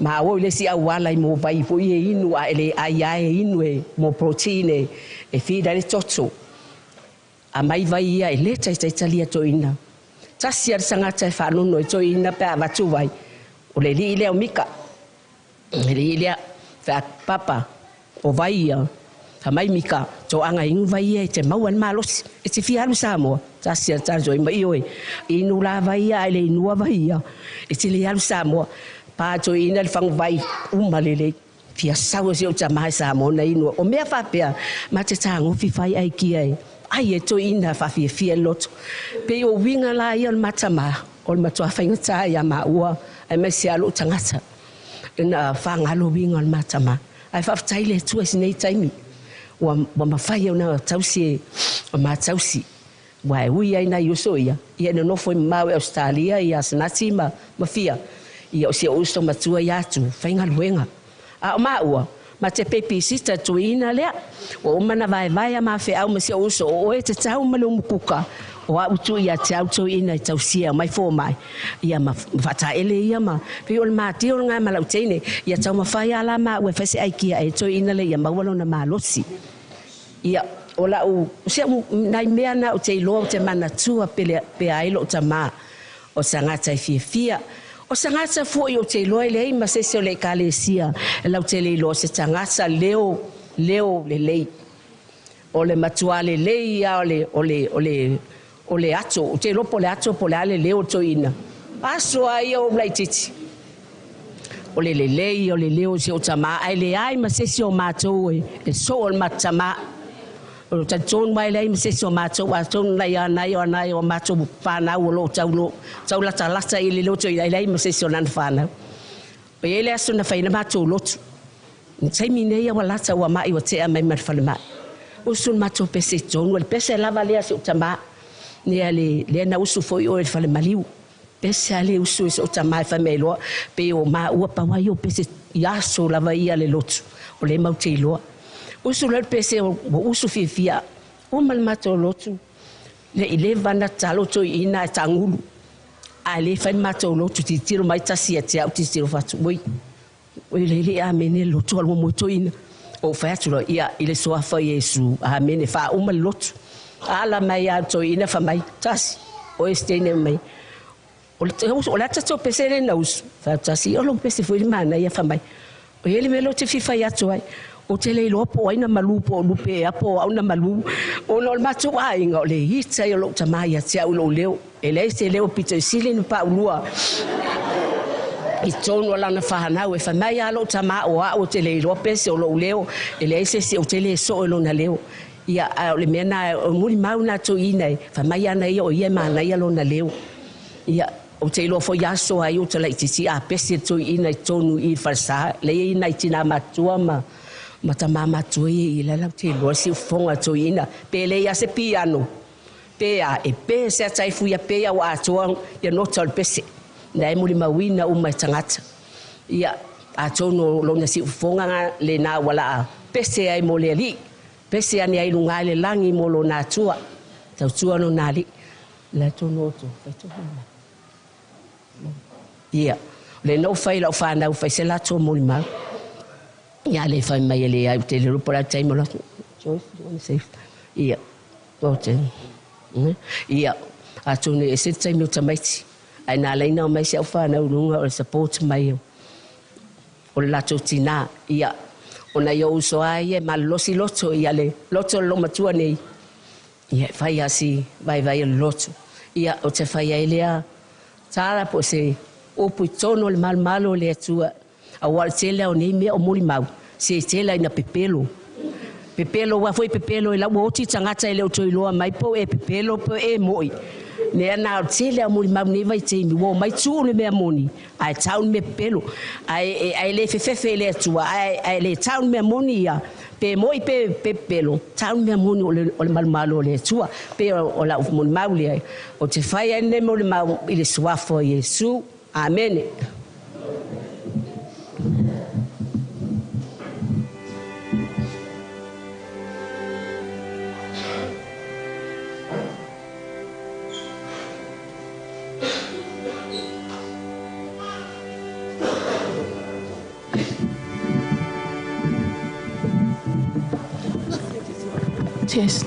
ma o le si awala mo vai po ye inu a ele ai inu e mo protein e fi da le toto a mai vai ia ele tai talia to ina tasi ar sanga tai fa no to ina pe va tu vai o le li le o mika le li le fa papa o vai ia fa mai mika to anga inu vai e te mau an malos e te fi alu samo tasi ar tarjo mai oi inu la vai ia ele inu vai ia e te le alu samo pa to ina le fang vai umalele fia sawa se o tama sa mo na inu o mea fa pe ma te tango fi fai ai ki ai e to ina fa fia lot pe o winga la ia matama o matwa fa ngata ya ma ua ai me se alo tangata ina fa ngalo winga matama ai fa taile tu esnei taimi wa ma fa ia na tausi o ma tausi wa ui ai na yuso ia no foi mau Australia ia snati ma fia ia o se uso matua ia tu fainga luenga a maua ma te pepe sita tu ina lea o mana vai ma fe au ma se uso o e te tau malo mukuka o a utu ia te auto ina tau sia mai fo mai ia ma fata ele ia ma pe o ma ti o nga ma lautene ia tau ma fai ala ma we fese ai kia e to ina le ia ma walo na malosi ia o la u se nai mea na o te lo te mana tua pe ai lo tama o sangata fia o sangata foi o te loe lei ma se le kalesia lau te le lo se tangata leo le o le matua le ia o le ato o te lopo le ato po le ale leo to ina aso ai o lai titi o le leo se o tama ai le ai ma se o mato e so o matama o ta ton mai le se so mato wa ton nai o mato pa na o lo tau la talata ile lo to ile ma se so nan fa na o ele aso na fa ina mato lo sai mine ia wala ta wa mai o te mai mar fa ma o sun mato pese ton o pese lava le aso tama ni ale le na usu foi o fa le maliu pese ale usu so tama fa me lo pe o ma o pa wa yo pese ya so lava ia le lot o le mau te lo usu le pese o usu fia o mal mato lotu le ile vana talo to ina tangulu ale fa mato lotu ti tiro mai tasi e te au ti tiro fatu oi le amene lotu al moto ina o fa tu ia ile so fa Yesu amene fa o mal lotu ala mai to ina fa mai tasi o estene mai o la tato pese le na usu fa tasi o lo pese foi mana ia fa mai o ele me lo te fifa ya to ai o te le lopo ai na malupo lupe apo au na malu o no macho ai ngo le hitsa yo lo tamai ya tia ulo leo ele se leo pito sile no pa ulua i tono la na fahana we fa mai alo tama o te le lope se o lo leo ele se o te le so lo na leo ia le mena o muri mau na to ina fa mai ana yo ia ma na ia lo na leo ia o te lo fo ya so ai o te le tisi a pese to ina tonu i farsa le ina tina matua mata mama tui la te lo si fonga to ina pele ya se piano pe a e pe se tai fu ya pe ya wa to ya no tol pese na muri mawina o mai tangata ia a to no lo na si fonga le na wala pese ai mo le li pese ani ai lunga le langi mo lo na tua tua no na li la to no to fa to ia le no fai la fa na fa se la to mo ma ia le fai mai le ai te le por tai mo la safe ia ote ia a to ne se tai mo tamaiti ai na le no mai se fa na lunga o support mai o la to tina ia ona yo so ai e malosi loto ia le loto lo matua nei ia fai asi vai loto ia o te fai ai lea tara po se o putono le malo le tua a wal tele o nei me o muli mau se tele ina pepelo wa foi pepelo la mo ti tangata ele o toiloa mai po e pepelo po e moi ne ana tele mo ma ne vai te mi wo mai tu le me moni ai town me pelo ai le fe le tua ai le town me moni ya pe moi pe pelo town me moni o le malo le tua pe o la mo mauli ai o te fai ne mo le mau ile swafo Yesu amen. Yes.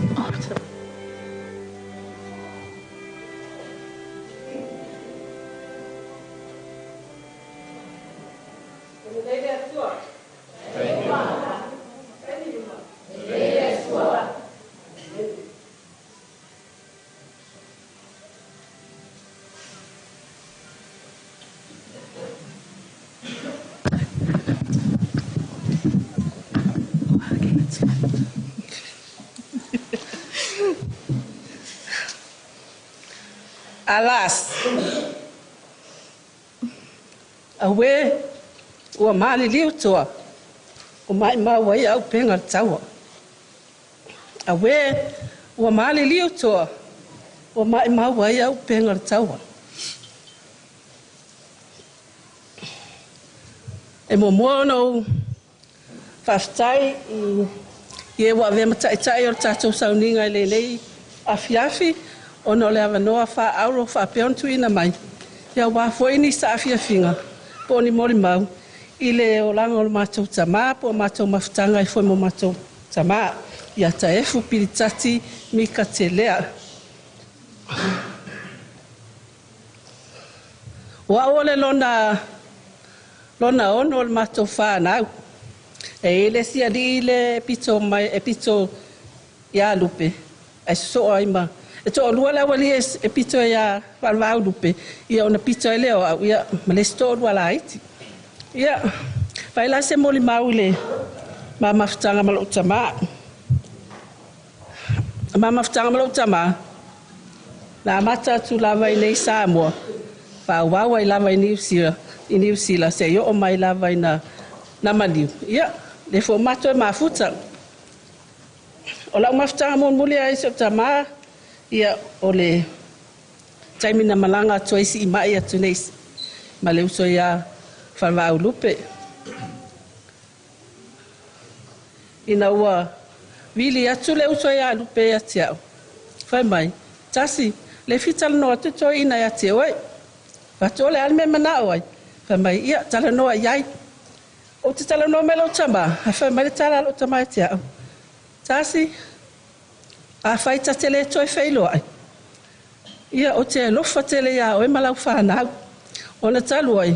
Alas, awe ua mali liu toa o mai mawai au penga tawa. Awe ua mali liu toa o mai mawai au penga tawa. E mo mono whaftai i e wa vema tai o tatou sauninga i lelei afiafi ono le avanoa fa auro fa peontu ina mai ia wa foi ni sa afia finga po ni mori mau ile o langa o matou tama po matou mafutanga i foi mo matou tama ia taefu pilitati mika telea wa ole lona ono le matou fa nau e ile sia di ile epito ia lupe e so aima e to lua la wali e pito ya valvau lupe ia ona pito ele o ia malesto wala iti ia vai la se moli maule mama ftanga malo tama la mata tu lava nei Samoa pa wawa i lava ni usila se yo o mai lava ina na maliu ia le fo mato e mafuta o la maftanga mon muli ai so tama ia ole taimina malanga toisi i mai atu neisi ma le uso ia whalwau lupe ina ua vili atu le uso ia lupe ati au whai mai tasi le fitala noa tuto ina ati oi vato le alme manao ai whai mai ia tala noa iai o te tala noa melo tama whai mai le tala alo tama ati au tasi a faita tele toi feilo ai ia o te lofa tele ia o e malau whanau ona talu ai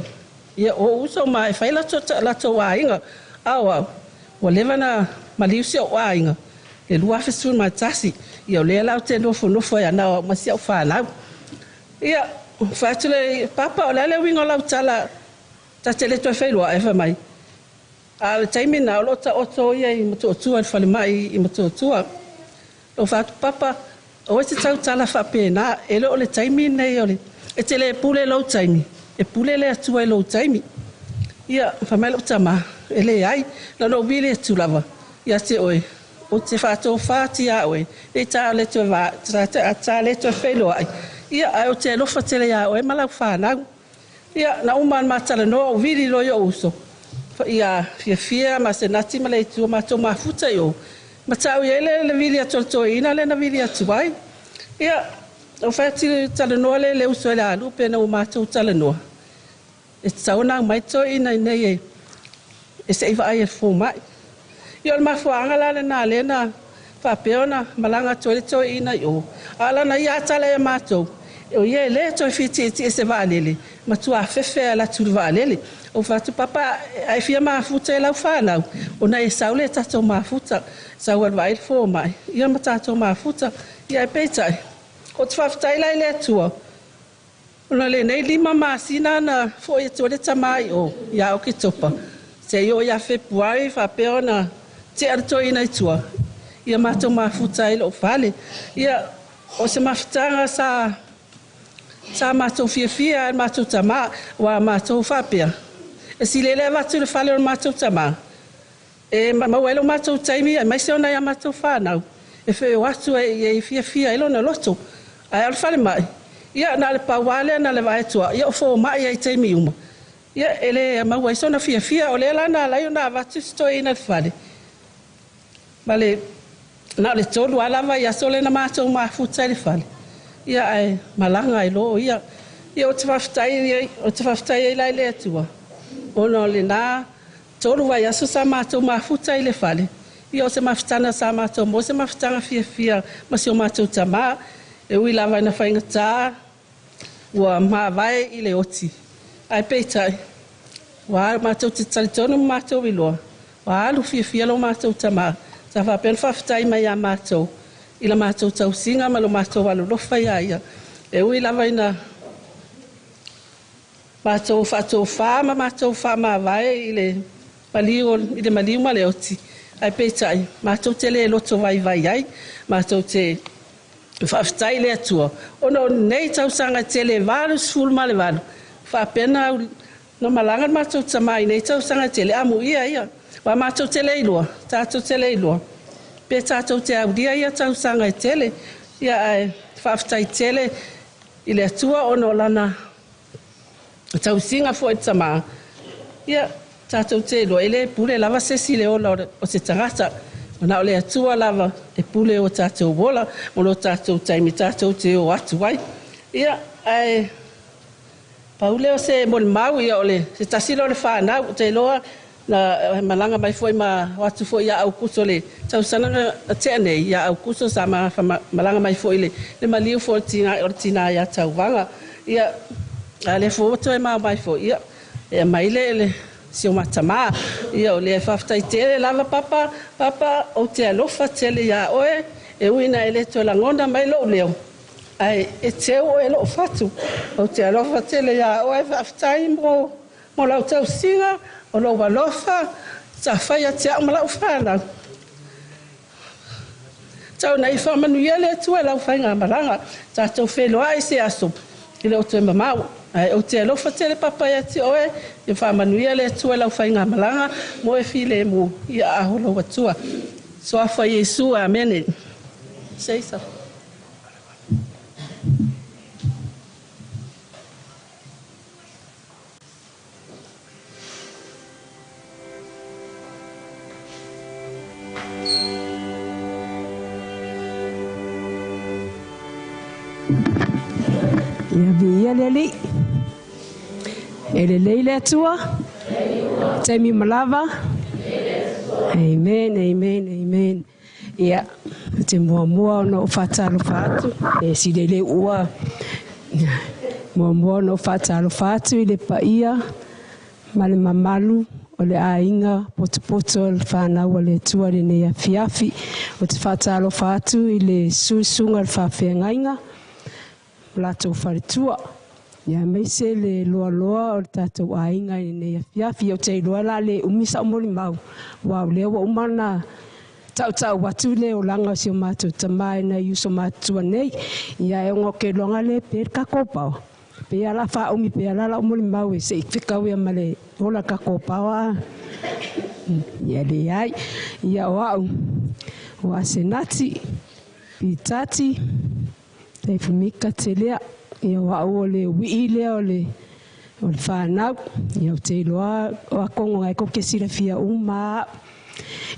ia o uso mai faila la to wainga au o levana maliusi o wainga e lua fesu mai tasi ia o le lau te nofo ia na masi au whanau ia fatule papa o le winga lau tala ta tele toi feilo ai fa mai a le taimina o lota oto ia i moto tua fale mai i moto tua o fatu papa o te tau tala fa pena ele o le taimi nei ole e te le pule lo taimi e pule le atua lo taimi ia fa mai lo tama ele ai la no vile tu lava ia te oi o te fatu fati a oi e ta le tu va ta le tu felo ai ia ai o te lo fa tele ia oi mala fa na ia na uman matala no vili lo yo uso ia fia ma se nati ma le tu ma to ma futa yo ma tau ele le vili atolto ina le na vili atuai ia o fati tala no le uso la lupe na ma to tala no e sauna mai to ina nei e se va ai fo mai io ma fo anga la na le na fa peona malanga to ina yo ala na ia tala e ma to o ye le to fiti se va lele ma tu a fefe la tu va lele o fatu papa ai fia ma futa la fana o na e saule tato ma futa sa wa vai fo mai ia ma tato ma futa ia peta o tfafta ila ile tua ona le nei lima ma sina na fo e to le tamai o ia o kitopa se yo ia february fa peona te arto ina tua ia ma to ma futa ilo fale ia o se maftanga sa sa mātou fia mātou tama wa mātou whapea. E si lele watu le whale o mātou tama. E mawelo mātou taimi, mai se ona ia mātou whanau. E wheo atu e fia ilo na loto. Ai al whale mai. Ia na le pawale na le vaetua. Ia o fo mai ai taimi uma. Ia ele maua isona fia o le lana lai ona watu stoi ina whale. Male na le tolu alava ia sole na mātou mafuta le whale. Ia ai malanga i lo ia o te whaftai lai le atua. Ono le nā tolu wai aso sa mātou mafuta i le whale. Ia o se mafutana sa mātou mo se mafutanga fia ma se o mātou tama. E ui lava ina whaingatā ua mawai i le oti. Ai peitai. Wa mātou te talitonu mātou i loa. Wa alu fia lo mātou tama. Sa whapen whaftai mai a mātou. Ila mātou tau singa ma lo mātou alu lofa ia. E ui lava ina mātou whatou wha ma mātou wha mawai i le maliu ma le oti. Ai peitai. Mātou te le loto vai ai. Mātou te whaftai le atua. Ono nei tau sanga te le valu sfulu ma le valu. Whapena no malangan mātou tamai nei tau sanga te le amu ia. Wa mātou te le ilua. Tātou te le ilua. Pe tātou te audia ia tau sanga te le. Ia ai whaftai te le i le atua ono lana tau singa fo i tamaa. Ia tātou te ilua. Ele pule lava sesi le ola o se tangata. Mana o le atua lava e pule o tātou wola, mono tātou taimi tātou te o atu wai. Ia, ai, paule o se mol mau ia ole, se tasilo le whanau, te loa, na malanga mai foi ma watu foi ia au kuso le, tau sananga te anei, ia au kuso sa malanga mai foi le maliu foi tina ia tau wanga. Ia, le foto e mau mai foi, ia, e mai le si o matama ia o le whaftai tele lava papa o te alofa tele ia oe e uina ele to langona mai lo leo ai e teo e lo fatu o te alofa tele ia oe whaftai mo lau tau singa o lo walofa sa whaia te au malau whana tau nei whamanu ia le tua lau whainga maranga sa tau wheloa i se aso i le o te mamau o te alofa tele papa ia te oe, e whamanuia le atua lau whainga malanga, mo e while mu ia aholo watua. So awha Yesu, amen. Say so. Ia via leli. Ele leile atua. Taimi malava. Amen. Ia te mua no whatalo whatu. E si lele ua. Mua no whatalo whatu i le paia. Ma le mamalu. O le ainga poto le whanau o le atua le nea fiafi. O te whatalo whatu i le suisunga le whawhengainga. Lato wharitua. Ia meise le loa o le tātou ainga i nei afiafi o te loa la le umisa o mori mau. Wau leo wa umana tau watu le o langa si o mātou tamai na iuso mātua nei. Ia e ongo ke longa le per kakopao. Pe ala wha umi pe ala la o mori mau e se ikwhikau ia male ola kakopao a. Ia le ai. Ia wau. Wa senati. Pitati. Te fumika te lea, ia wau o le wii lea o le whanau, ia o te iloa o a kongo ngai koke sira fia uma.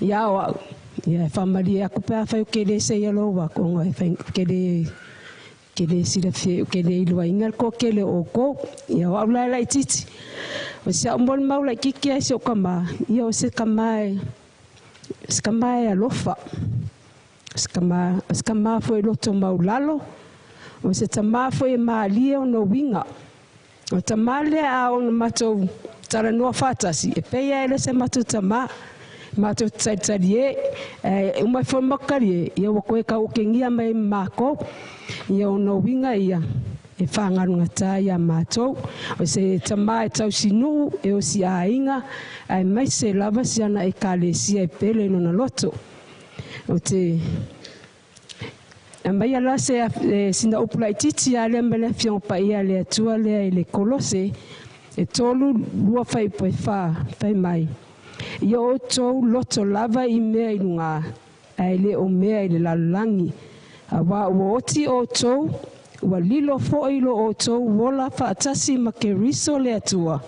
Ia wau, ia e whamari e akupe a whai o kele se ia lo wa kongo e whai kele sira fia o kele iloa ingar ko kele o ko, ia wau lai titi. O se au mol mau lai kiki ai se o kama, ia o se kamae alofa. Se kama foi loto mau lalo. O se tama foi maalia o no winga. O tama le a o no matou tara noa whatasi. E peia ele se matou tama. Matou tsaitari e. Umai foi makari e. Ia wakoe ka ukengia mai mako. Ia o no winga ia. E whangarunga tā ia matou. O se tama e tau sinu e o si a inga. Ai mai se lava si ana e kalesia e pele no na loto. O te mai ala se sina upula titi ale mele fiong pa ia le tua le le kolose e tolu lua fai po fa fai mai yo to loto lava I mea ilunga ai le o mea I le lalangi awa oti o to wa lilo fo ilo o to wola fa atasi ma ke riso le atua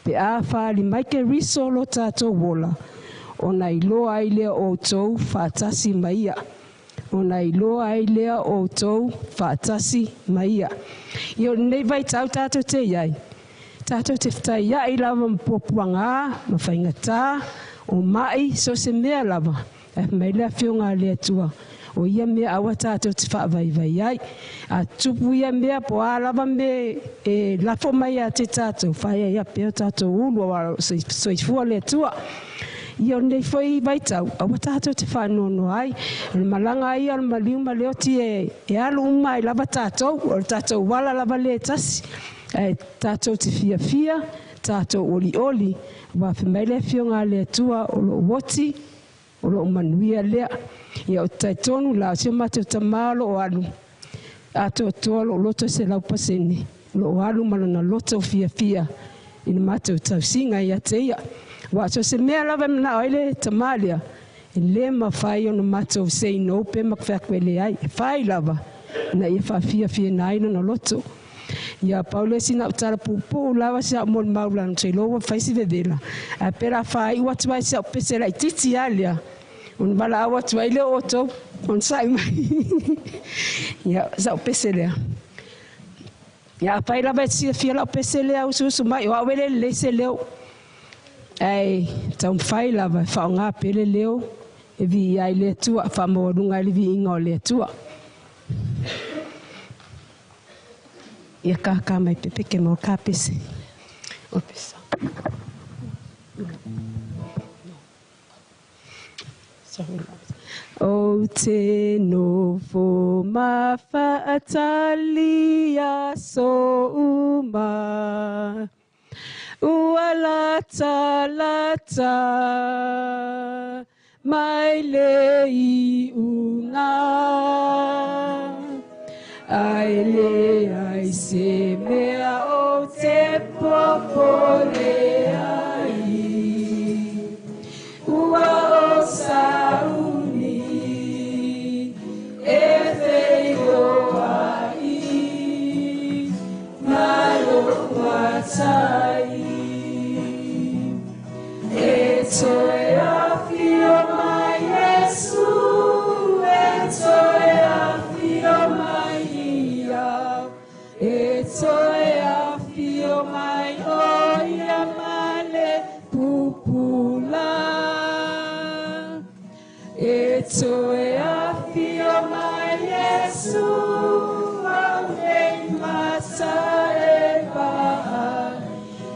pe a fa li mai ke riso lo tato wola ona ilo ai le o to fa atasi maia ona ilo ai le o to fa atasi maia yo nei vai tau tato te iai tato te ftai ia I lava mpuanga ma faingata o mai so se mea lava e mai le fionga le atua o ia mea awa tato te wha vai ai a tupu ia mea po a lava me e lafo mai a te tato whai ia peo tato ulu a soifua le atua ia nei foi vai tau awa tato te whanono ai le malanga ai al maliu ma leo ti e alu umai lava tato o tato wala lava le tasi e tato te fia tato oli wa mai le fionga le atua o lo woti o lo manuia lea ia o taitonu la se mate tamalo o alu ato tolo loto se lau pasene lo alu malona loto fia ina mate tausinga ia teia wa so se mea lava na oile tamalia le ma fai ono mate se no pe ma kwele ai fai lava na ia fa fia na ina no loto ia Paulo sina utara pupu lava se mon maulan se lo fai si vedela a pera fai what vai se pesela titi alia un bala wat vai le auto on sai mai ia sa pesela ia fai lava se fia la pesela o su mai o avele le se leo ai tam fai lava fa nga pele leo e vi ai le tua fa mo lunga le vi inga le tua ia ka mai pepe ke mo ka pese o pesa o te novo ma fatalia so uma ualata lata mai lei una ai le ai se mea o te popole ai ua o sauni e veio ai malo matai e toe a fio mai Yesu e toe a fio mai e toe a fio mai oia male pupula e toe a fio mai Yesu au nei masa e ba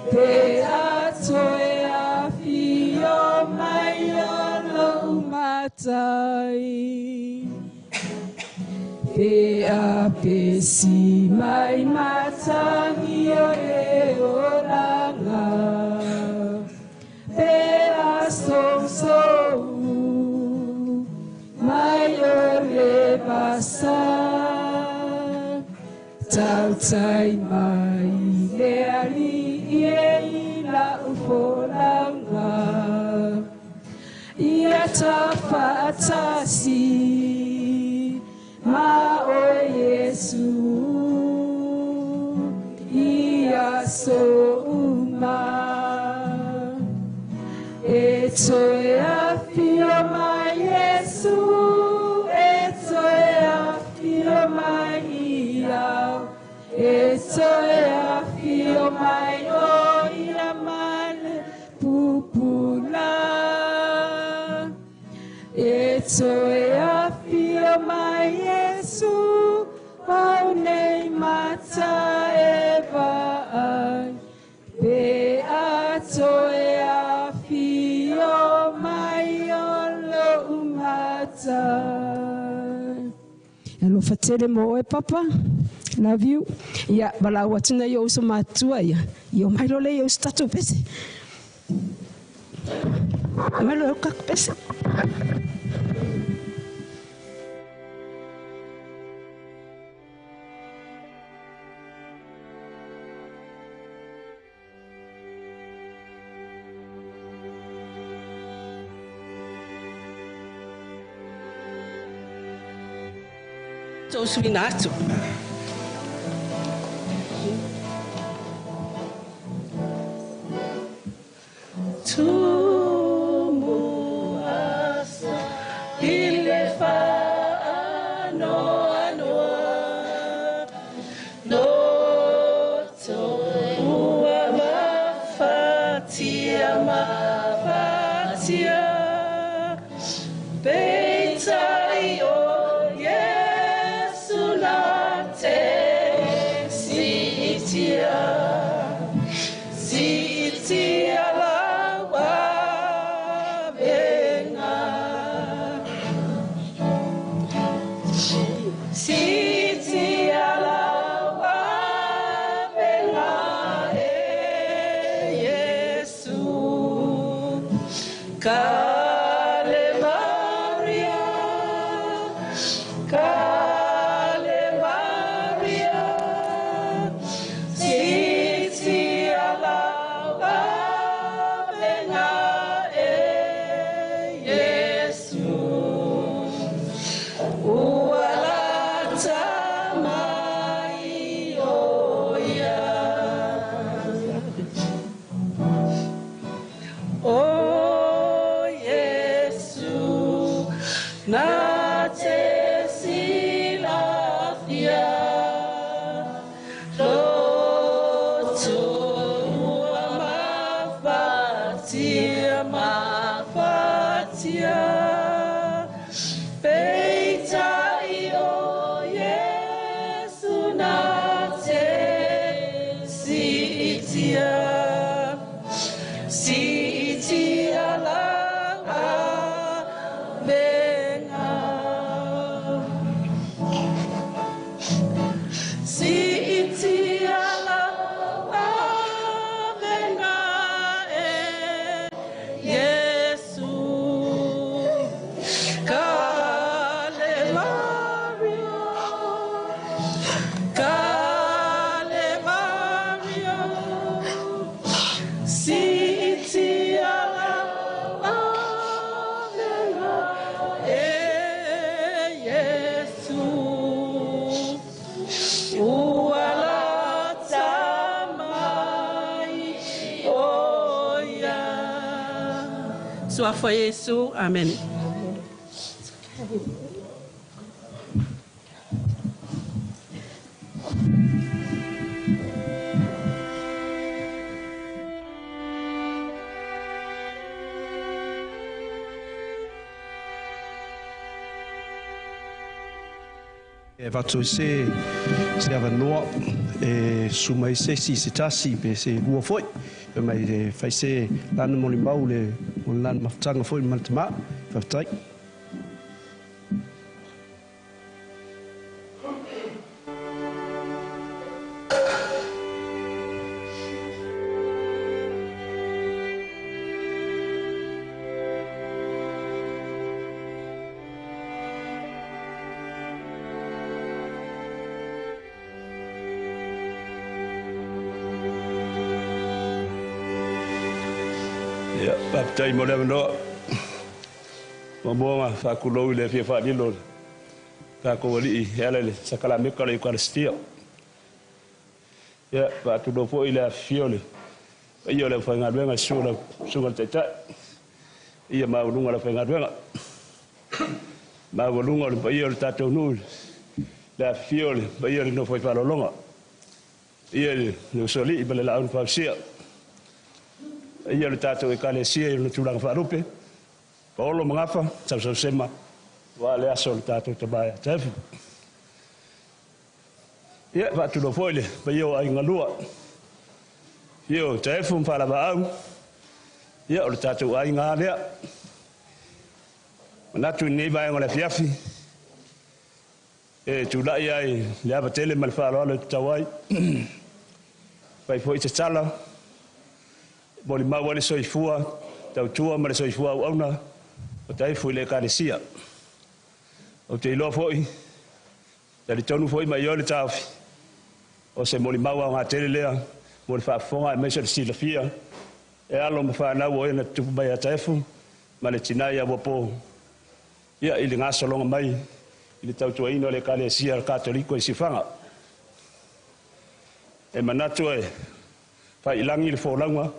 pe a toe a fio mai olo matai e a pesi mai matangi o e oranga e a so mai o le basa tau tai mai le ali e la ufolanga ia ta fatasi ma o Yesu ia so uma e toe a fio mai Yesu e toe a fio mai ia e toe a fio mai o ia male pupula e toe a fio mai Yesu au nei mata e vai pe a toe a fio mai o lo mata alo fatele mo e papa love you ia bala watina yo so matua ia yo mai lo le yo stato pese mai lo ka pese tau suina atu. Tumu asa ile whaano anoa loto ua mafatia mafatia Beitai o Yesu na te sitia lawa venga sitia lawa venga Yesu Suafa Yesu, amen. E watu se avanoa e sumai se si tasi pe se rua foi e mai fai se lana moli mau le lana mafutanga foi maltama fatai tai mo le no mo fa ku lo le fa di lo ta ko li hele le sakala me ko le ko stio ya pa tu do fo ile fiole io le fa ngadwenga sula tata ia ma lunga le fa ngadwenga ma lunga le io le tato nu la fiole io no foi fa lo longa ia le soli bele la un fa sia ia le tātou e kalesia i le tūranga whaarupe. Paolo mangafa, tau sema, wa le aso le tātou te mai a tefi. Ia, whaatuno foile, pa iau ai ngalua. Iau tefu mpara wa au. Ia, o le tātou ai ngā lea. Manatu nei vai ngole fiafi. E tūlai ai, le ava tele mal whaaloa le tawai. Pai fo i te tala. Boli mau le soifua, tau tua ma le soifua au auna, o tai fui le kalesia. O te ilo foi, tali tonu foi mai o le taufi. O se moli mau au ngā tele lea, mo le whaafonga e meso le silafia, e alo ma whanau o e na tupu mai a taifu, ma le tinai a wapo. Ia ili ngā solonga mai, i le tautuaina o le ekalesia katoliko i sifaga e manatu e failagi i le folauga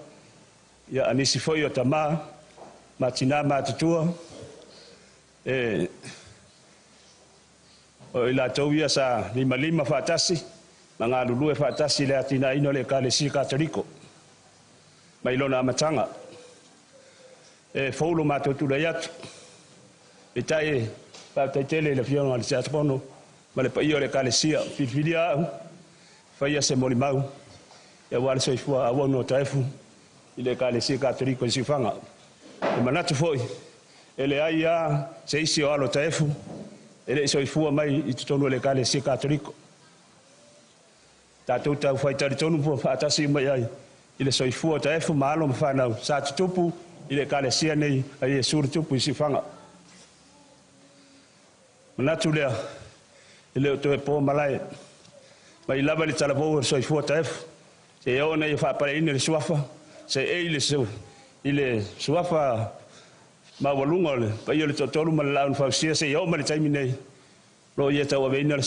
ia anisi foi o tamā matinā matutua e o i latou ia sa limalima faatasi ma galulu e faatasi i le atinaina o le ekalesia katoliko ma i lona amataga e foulo matou tulai atu e tae faataitele i le fioga a le teatopono ma le paia o le ekalesia filifilia a'u faia se molimau ia ua le soifua auauna o taefu i le ekalesia katoliko i siufaga e manatu fo'i e leai ia se isi o alo taefu e le'i soifua mai i totonu o le ekalesia katoliko tatou tau faitalitonu po fa'atasi mai ai i le soifua o taefu ma alo ma fanau sa tutupu i le ekalesia nei ai iesu le tupu i siufaga manatu lea i le o toe po malae ma i lava le talavou o le soifua taefu se e o nei e fa'apale'ina le suafa se e i le suafa maualuga o le paia o le to'atolu ma le la'auna fausia se ia o ma le taimi nei lo ia tauaveina le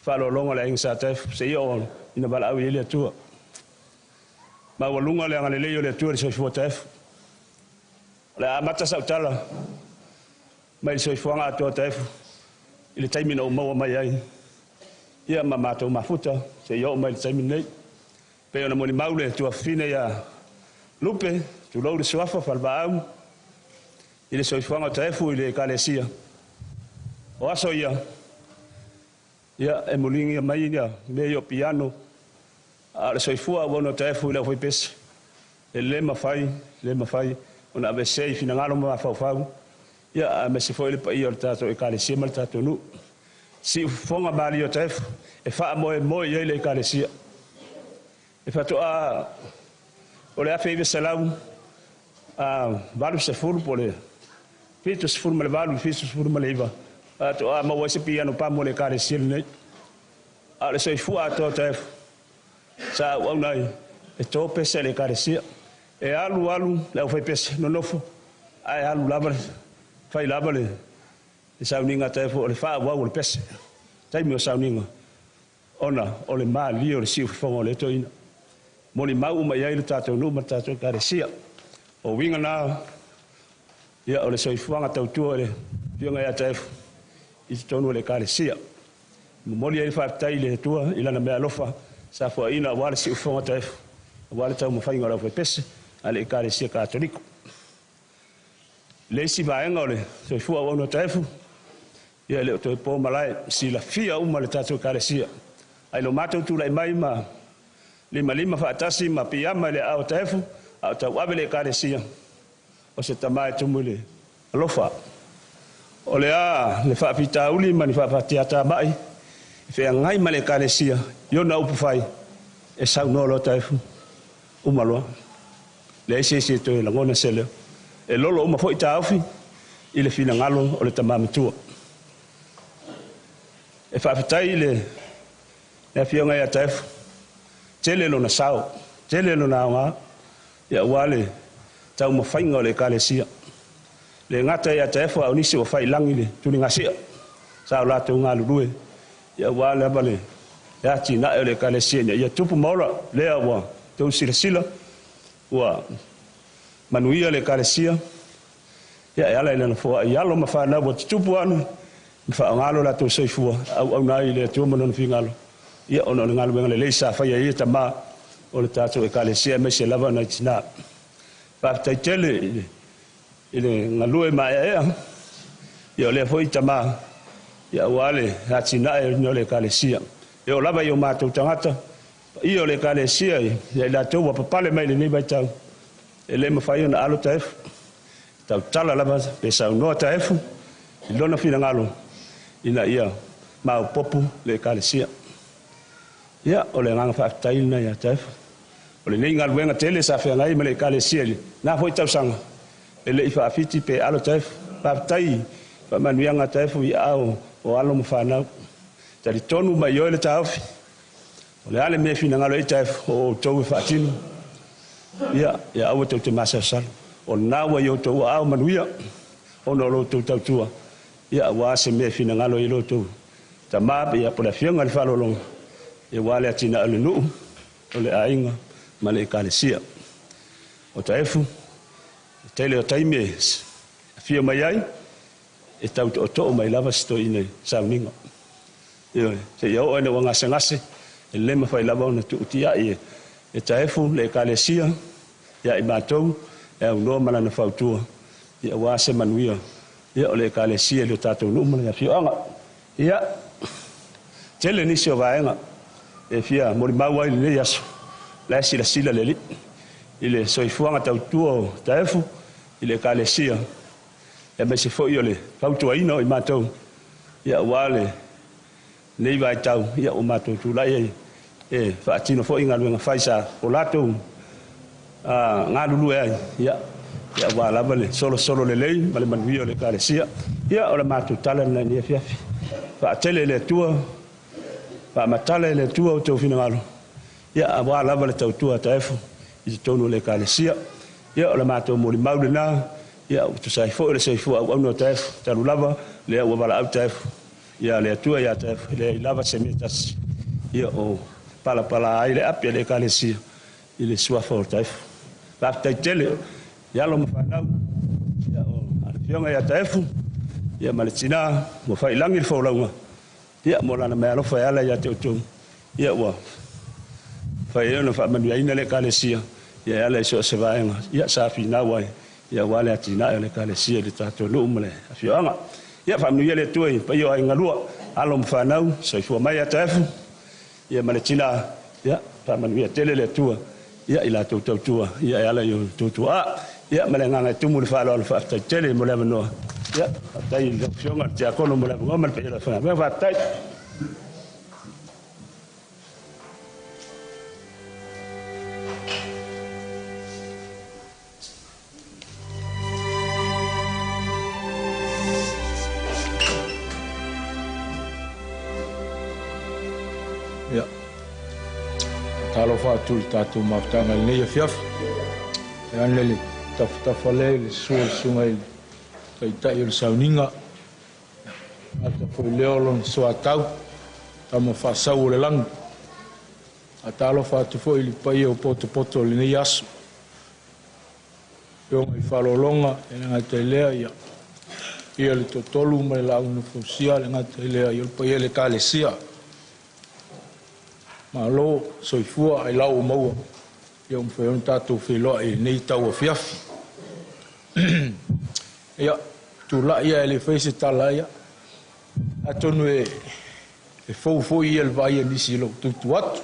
fa'alologa le aiga sa taefu se ia o ina vala'au i le atua maualuga o le agalelei o le atua le soifua taefu o le amata sa'utala mai le soifuaga atoa taefu i le taimi na umaua mai ai ia ma matou mafuta se ia o mai le taimi nei pe ona molimau le tuafina ia lupe tulou le suafa falvaau i le soifuaga o taefu i le ekalesia o aso ia e moligi mai ia me i o piano a le soifua auauna o taefu i le aufai pese e le mafai ona avesei finagalo ma faufau ia a mese foi le paia o le tatou ekalesia ma le tatou nuu si'ufofoga mali o taefu e fa'amoemoe ai le ekalesia e fato'a o le afe ive salau valu sefulu po le fitu sefulu ma le valu fitu sefulu ma le iva ato'a maua se piano pamo o le ekalesia lenei a le soifua atoa taefu sa auauna ai e tō pese le ekalesia e alu le aufai pese nonofo ae alu lava fai lava le sauniga taefu o le fa'auau o le pese taimi o sauniga ona o le mali o le si'ufofoga o le toina molimau mai ai le tatou nuu ma le tatou ekalesia o uiga na ia o le soifuaga tautua o le fioga ia taefu i totonu o le ekalesia momoli ai le fa'apetai le atua i lana mea alofa sa foaina auā le si'ufofoga taefu auā le taumafaiga o le aufai pese a le ekalesia katoliko le isi vaega o le soifua auauna o taefu ia le o toe po malae silafia uma le tatou ekalesia ai lo matou tula'i mai ma limalima fa'atasi ma piama i le a o taefu a o tau'ave le ekalesia o se tamā e tumu i le alofa o le a le fa'apitauli ma ni fa'apatiata ma'i i feagai ma le ekalesia iona upu fai e saunolo o taefu uma loa le isi e toe lagona se leo e lolo uma fo'i tāufi i le finagalo o le tamamatua e fa'afetai i le afioga ia taefu tele lona sao tele lona aoga ia ua le taumafaiga o le ekalesia le gata ia taefu aunisi ua failagi le tuligasia sa o latou galulue ia ua le ava le atina'e o le ekalesia ina ia tupu maola lea ua tou silasila ua manuia le ekalesia ia e ala i lana foa'i alo ma fanau ua tutupu anu ma fa'agalo latou soifua auauna ai le atua manona figalo ia ona o le galuega lelei sa faia ia tamā o le tatou ekalesia mai se lava nai tinā fa'afetaitele i le galue maeʻea ia o lea fo'i tamā ia ua le atina'e o le ekalesia e o lava i o matou tagata ia o le ekalesia ia i latou ua papale mai lenei vaitau e lē mafai ona alo taefu tautala lava pe saunoa taefu i lona finagalo ina ia maupopu le ekalesia ia o le agaga fa'afetai lana ia taefu o lenei galuega tele sa feagai ma le ekalesia na foi tausaga e le'i fa'afiti pe alo taefu fa'afetai fa'amanuiaga taefu ia ao o alo ma fanau talitonu mai oe le taofi o le ale mea finagalo ai taefu o outou e fa'atinu ia aua tau te masasalu o nā ua i outou ao manuia ona o loutou tautua ia wa se me fina ngalo i loto ta ma ia po la fianga le falo long e wale atina le nu o le ainga ma le kalesia o taefu tele o taime fia mai ai e tau to mai lava sto ine sauninga io se io ene wanga sengase e le ma fai lava na tu tia e taefu le kalesia ia i matou e no mala na fautua ia wa se manuia ia o le kalesia le tatou no mala fianga ia tele ni se vaenga e fia mori maua i le yaso la sila le li ile soifuanga tautua taefu ile kalesia e me se foi ole fautua ino i matou ia wale nei vai tau ia o matou tu lai e faatino foi ngaluenga faisa o latou ngalulu ai ia wala vale solo le lei vale manuia le kalesia ia o le matou tala na ni fiafi faatele le tua pa matale le tua o tau fina ngalo ia wala vale tautua taefu i tonu le kalesia ia o le matou moli maule na ia tu sai fo le sai fo au no taefu talu lava le o wala au taefu ia le tua ia taefu le lava semitas ia o pala ai le apia le kalesia i le sua fo taefu pa tele ia lo mafanau ia o alfionga ia taefu ia maletina mo fai langi fo launga ia mo lana me alo fai ala ia teutu ia wa fai ono fa manu ina le kalesia ia ala so se vaenga ia sa fina wai ia wale atina le kalesia le tato no mle afionga ia fa manu le tuai pa yo ai ngalua alo mfanau so fu mai atafu ia maletina ia fa manu ia tele le tua ia ila teutu tua ia ala yo teutu ia malenga ngai tumu le fa lo fa tele mo le no ia tai le fionga te akono mo le ngoma pe la fa va tai ia talo fa tu tatu maftanga le fiaf e anele tafale le sungai tai o sauninga ata foi leolon so atau tamo fa sau le lang atalo fa tu foi li pai o poto le nei aso yo mai falolonga e nga telea ia le totolu mai la unu fosia le nga telea yo pai le kalesia malo soifua ai lau mau yo mfe un tatu filo e nei tau fiafi ia tu la ia le fese tala ia atonu e fo ia le vai ni silo tu atu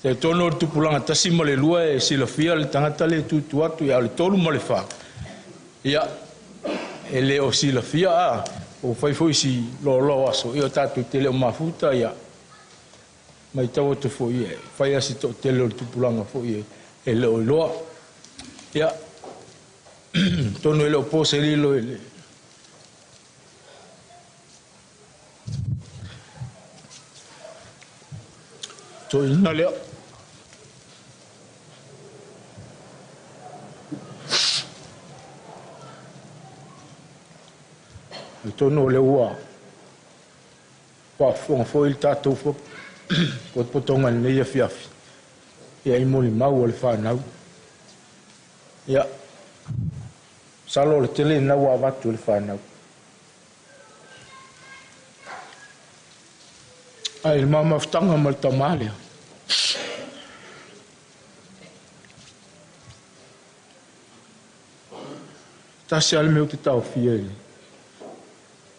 te tono tu pulanga tasi mo le lua e silo fia le tangata le tu atu ia le tolu mo le fa ia ele o silo fia o fai si lo aso io tatu tele o mafuta ia mai tau te fo ia fai asi to tele tu pulanga fo ia ele o loa ia tono ele o pose lilo ele to ina lea tono le ua pa fo il tato fo potonga nei ia fiafi ia i moli mau o le whanau ia salo le tele na ua watu le whanau ai il mama ftanga mal tamalia tasi al meu te tau fia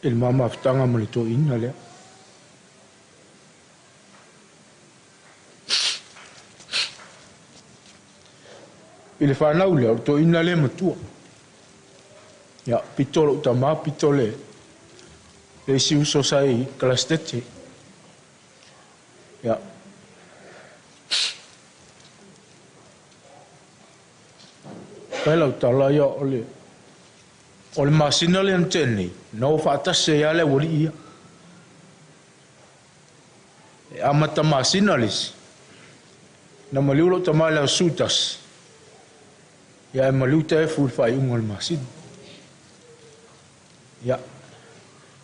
il mama ftanga mal to ina lea il whanau lea to ina le matua ia pitolo utama pitole le si uso sai klastete ia pela utala ia ole masina le anteni no fatase ia le wori ia e amata masina lis na maliulo tamala sutas ia maluta e ful fai ungol masina ia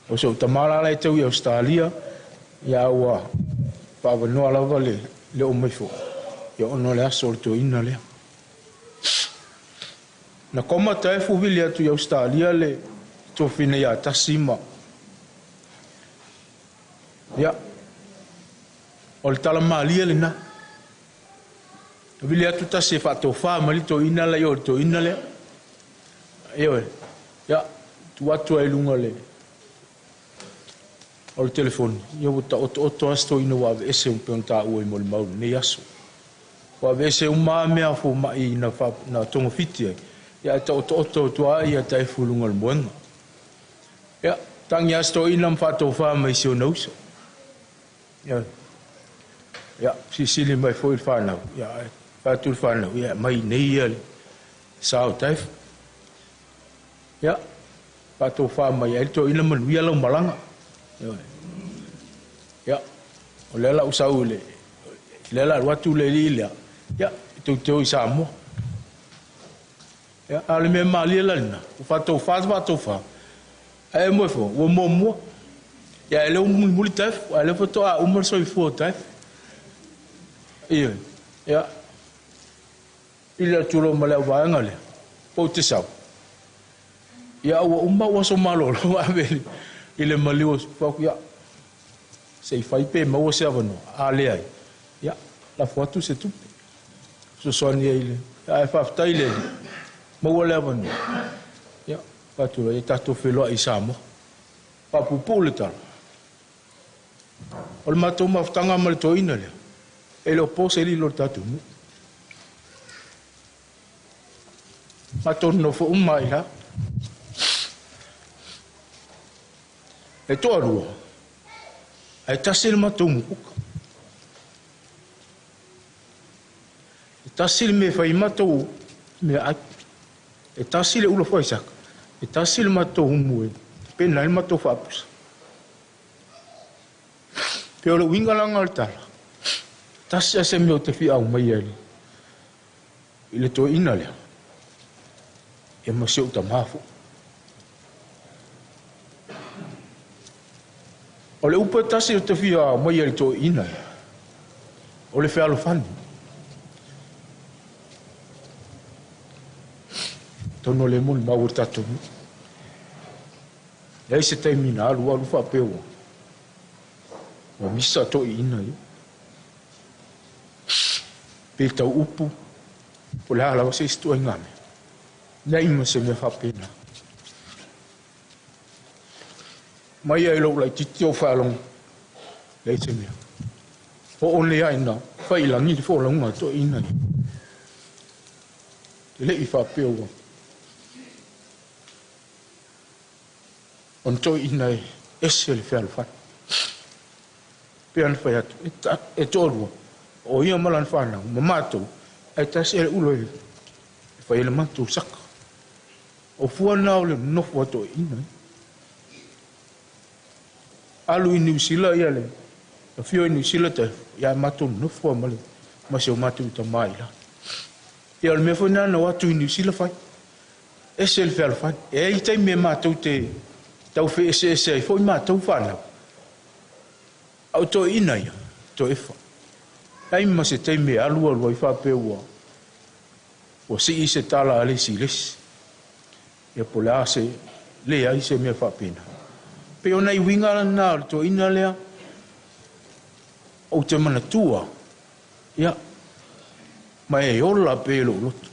O so tamala lai tau i Australia ia ua whaavanoa lava le o mai fo. Ia ono le aso le toina lea. Na koma tae fuhili atu i Australia le tofine ia tasima. Ia. O le tala maalia le na. Vili atu tasi whaatofa ma li toina le o le toina lea. Ia. Ia. Tu atu ai lunga le. O le telefoni. Ia wata oto asto ina wa ese un peonta ua i mo le maulu. Ne yaso. Wa ese un maa mea fo mai na tongo fiti ai. Ia ta oto tua ia tai fulunga le moenga. Ia. Tangi asto ina mwhatofa mai si o nausa. Ia. Ia. Sisili mai fo il whanau. Ia. Whatul whanau. Ia. Mai nei ali. Sao taif. Ia. Whatofa mai. Ia. To ina manuia lau malanga. Ya, o lela usau le, lela watu le lila, ya, tu isamo. Ya, ale me mali la na, fato fa. Ai mo fo, o mo. Ya ele muli taf, ale foto a umar so ifo taf. Ya. Ila tulo mala wa ngale. Po tisau. Ya o umma wa so malo lo aveli. Ile malios fa ya. Sei fai pe mo se avano ale ai ya la foto se tu so sonia ile ai fa taile mo le avano ya pa tu e tato felo ai samo pa pupu le tal ol mato ma ftanga mal to inale e lo pose li lo tato mato no fo mai ha e to aru ai tasil matou mukuka. E tasil me fai matou me ai. E tasil e ulo fai saka. E tasil matou humue. Pena il matou fapus. Pe ole winga langa al tala. Tasil se me o te fi au mai ali. Ile to ina lea. E maseu tamafu. O le upa tasi o te fia mai ali to ina. O le whea fani. Tono le moni mau tato. Lei se te mina alu wha pewa. O misa to ina. Pe tau upu. O le hala wase istu ai ngame. Nei ma se me whapena. Mai ai lo lai titi o whalong. Lei se mea. O ole ai na. Whai langi li wholonga to ina. Te lei whapeo wa. On to ina ese le whalo whan. Pean whai atu. E tōrua. O ia malan whanau. Ma mātou. Ai tasi ele ulo e. Whai ele mātou saka. O fuanau le nofu ato ina. Alu i New Zealand ia le. A fio i New Zealand te. Ia mātou nofu amale. Ma se o mātou ta mai la. Ia le mea whanana watu i New Zealand whai. Ese le whalo whai. E i tai mea mātou te. Tau whi ese ai. Fo i mātou whanau. Au to ina ia. To efa. Ai ma se tai mea alua lua i whapeo wa. O si i se tala ale si lesi. Ia po le ase. Le ai se mea whapena. Pe ona i winga na to ina lea. O te mana tua. Ia. Ma e ola pe lo loto.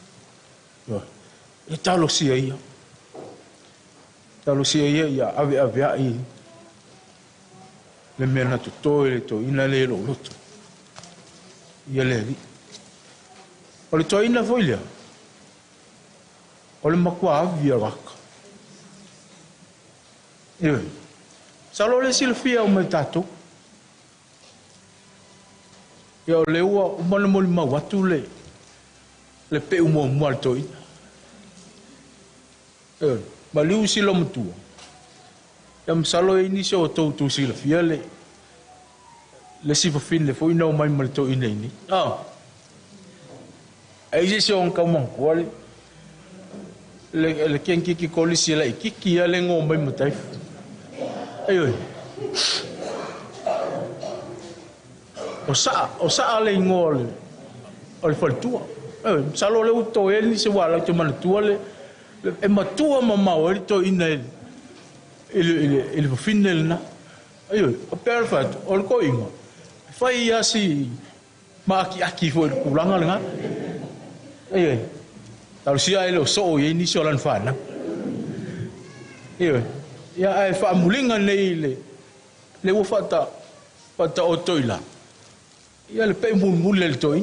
Ia. E talo sia ia. Talo sia ia ia ave ai. Le mea na to ina le lo loto. Ia le li. O le to ina foi lea. O le makua avia waka. Ia. Salo le silfia o mai tato. Ia o le ua umana moli mawatu le. Le pe umo mual toi. Ia. Ma liu silo mutua. Ia msalo e inisi o tautu silfia le. Le sifa fin le fo ina o mai mal toi ina ini. Eise se on kaumang kuale. Le kenki ki kolisi la ikiki ia le ngo mai mataifu. Ai o sa le ngol o le faltua sa lo le uto e ni se wala te man tua le e matua mama o to ina ele finel na ai o perfect o ko ingo fai asi ma aki fo kulanga nga ai tau sia ele so e ni so lan fa na ia ai fa mulinga nei le wo fata o toila ia le pe mun le toi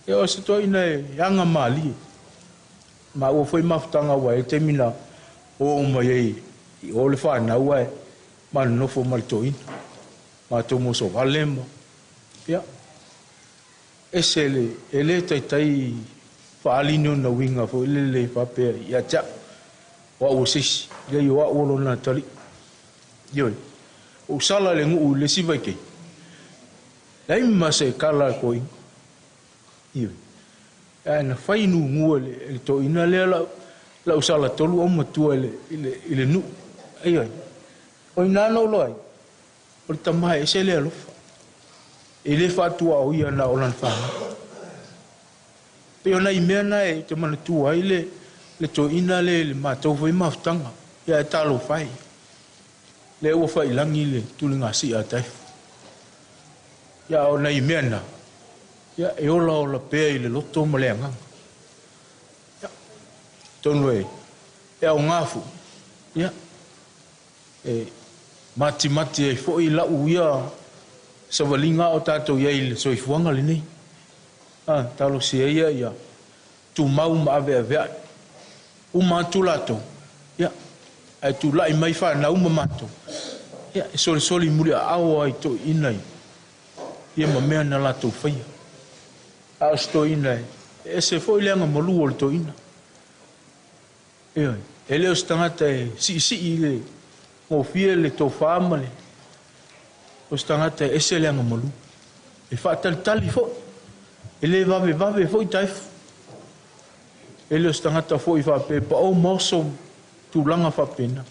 ia o se toi nei anga mali ma o foi maftanga wa e temina o mai o le fa na wa ma no fo mal toi ma to mo so valemo ia esele ele tai fa alino na winga fo le fa pe ia cha wa o sis ia yo o lo na tali yo o sala le ngu le si vai ke dai ma se kala ko yo ana fai nu ngu le to ina le la o sala tolu o mo tu ile nu ai ai o ina no lo ai o tamai se le lo ele fa tu o ia na o lan fa pe ona imena e te mana tu ai le to ina le ma to foi maftanga ia talo fai le o fai langi le tulinga si atai ia ona imena ia e ola o la pe le loto molenga ia tonwe e o ngafu ia e mati e foi la uia sa valinga o tato ia ile so ifuanga le nei talo si ia tu mau ma ave uma tulato ya ai tu lai mai fa na uma mato ya soli muri au ai to inai ia ma me na la to fai a sto inai se foi lenga molu o to ina ele o stangata si ile o fiele to famale o stangata se lenga molu e fa tali fo ele vave foi taif ele o stangata foi fa pe pa o moso tulanga fa pena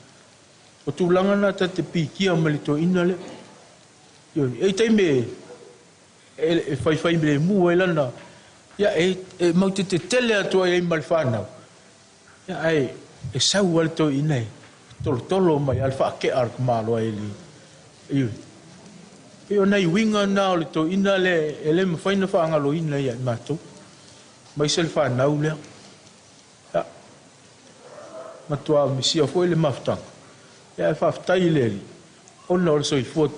o tulanga na te pikia malito inale yo e te me e fai me mu ela na ya e mau te tele ato e malfana ya ai e sau alto inai tolo mai alfa ke ark malo ele yo e ona i winga na o to inale ele me fai na fa ngalo ina ya mato mai sel fa na ule matua misia foi le maftang ya fa ftai le ona o so i fo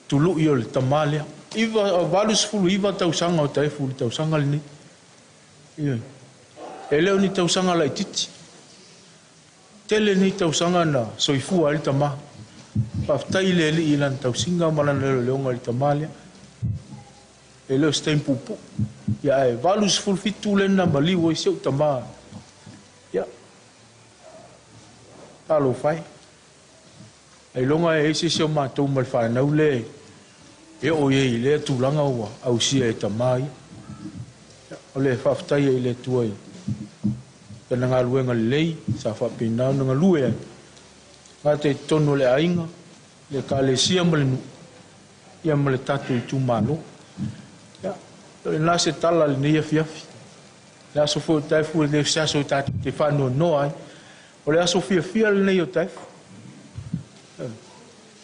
tulu i o le tamalia iva valus fulu iva tau sanga o tai fulu tau sanga le ni ele oni tau sanga la titi tele ni tau sanga na so i fu al tama fa ftai le ilan tau singa mala le onga le tamalia ele o stem pupu ya valus fulu fitu le na mali wo se tama ya talo fai ai longa e se ma to mal fa na ule e o ye le tu langa wa au si e tamai o le fa ftai e le tuai kana nga luenga lei sa fa pina nga lue nga te tono le ainga le kale sia mal nu ia mal tatu tu mano ya le na se tala le ne fiafi la so fo tai fu le sa so tatu te fa no ai o le aso fia le nei o tai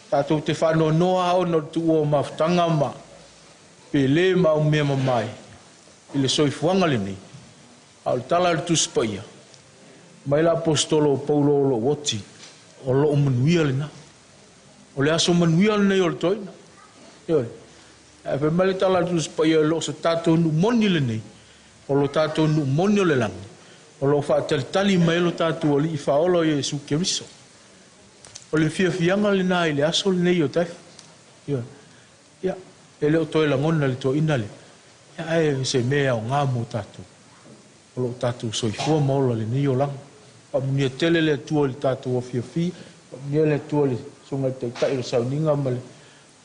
tatou te whano noa o no tu o maftanga ma pe le ma o mea mai i le soifuanga le nei al tala le tu spaia mai la apostolo Paulo o lo woti o lo manuia le na o le aso manuia le nei o le toina e pe mai le tala le tu spaia lo se tatou nu moni le nei o lo tatou nu moni o le langa o lo fa tali mai lo tatu o li fa olo Yesu Keriso o le fianga le nai le aso le nei o tai ya ele o toi la ngona le to inale ya e se mea o ngā mo tatu o lo tatu so i fua maola le nei o langa pa mnia tele le tua le tatu o pa mnia le tua le sunga te tai o sauninga ma le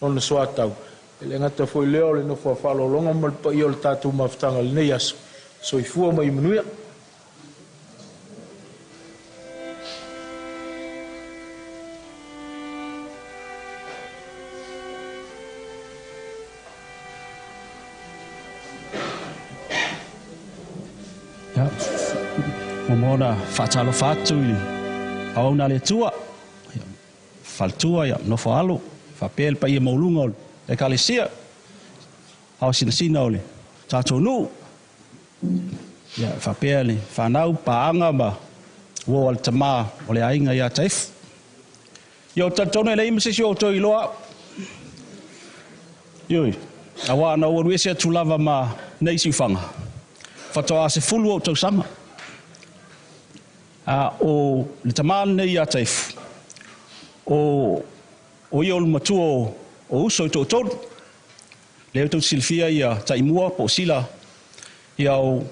ona soa tau ele ngata foi leo le no fa falo longa ma pa i o le tatu maftanga le nei aso so i fua mai manuia Ya. Momona fatalo fatu i. Au na le tua. Faltua ya no falo. Fa pel pa ia maulunga e kalesia. Au sina ole. Tato nu. Ya fa pel fa nau paanga ba. Wo al tama ole ainga ya taif. Yo tato ne le imse yo to iloa. Yoi. Awa na o wese tu lava ma nei si fanga. Fatoa se fulu o tau sanga. O le taman nei a taif. O iol matuo o uso to tol. Leo tau silfia ia taimua po sila. Ia o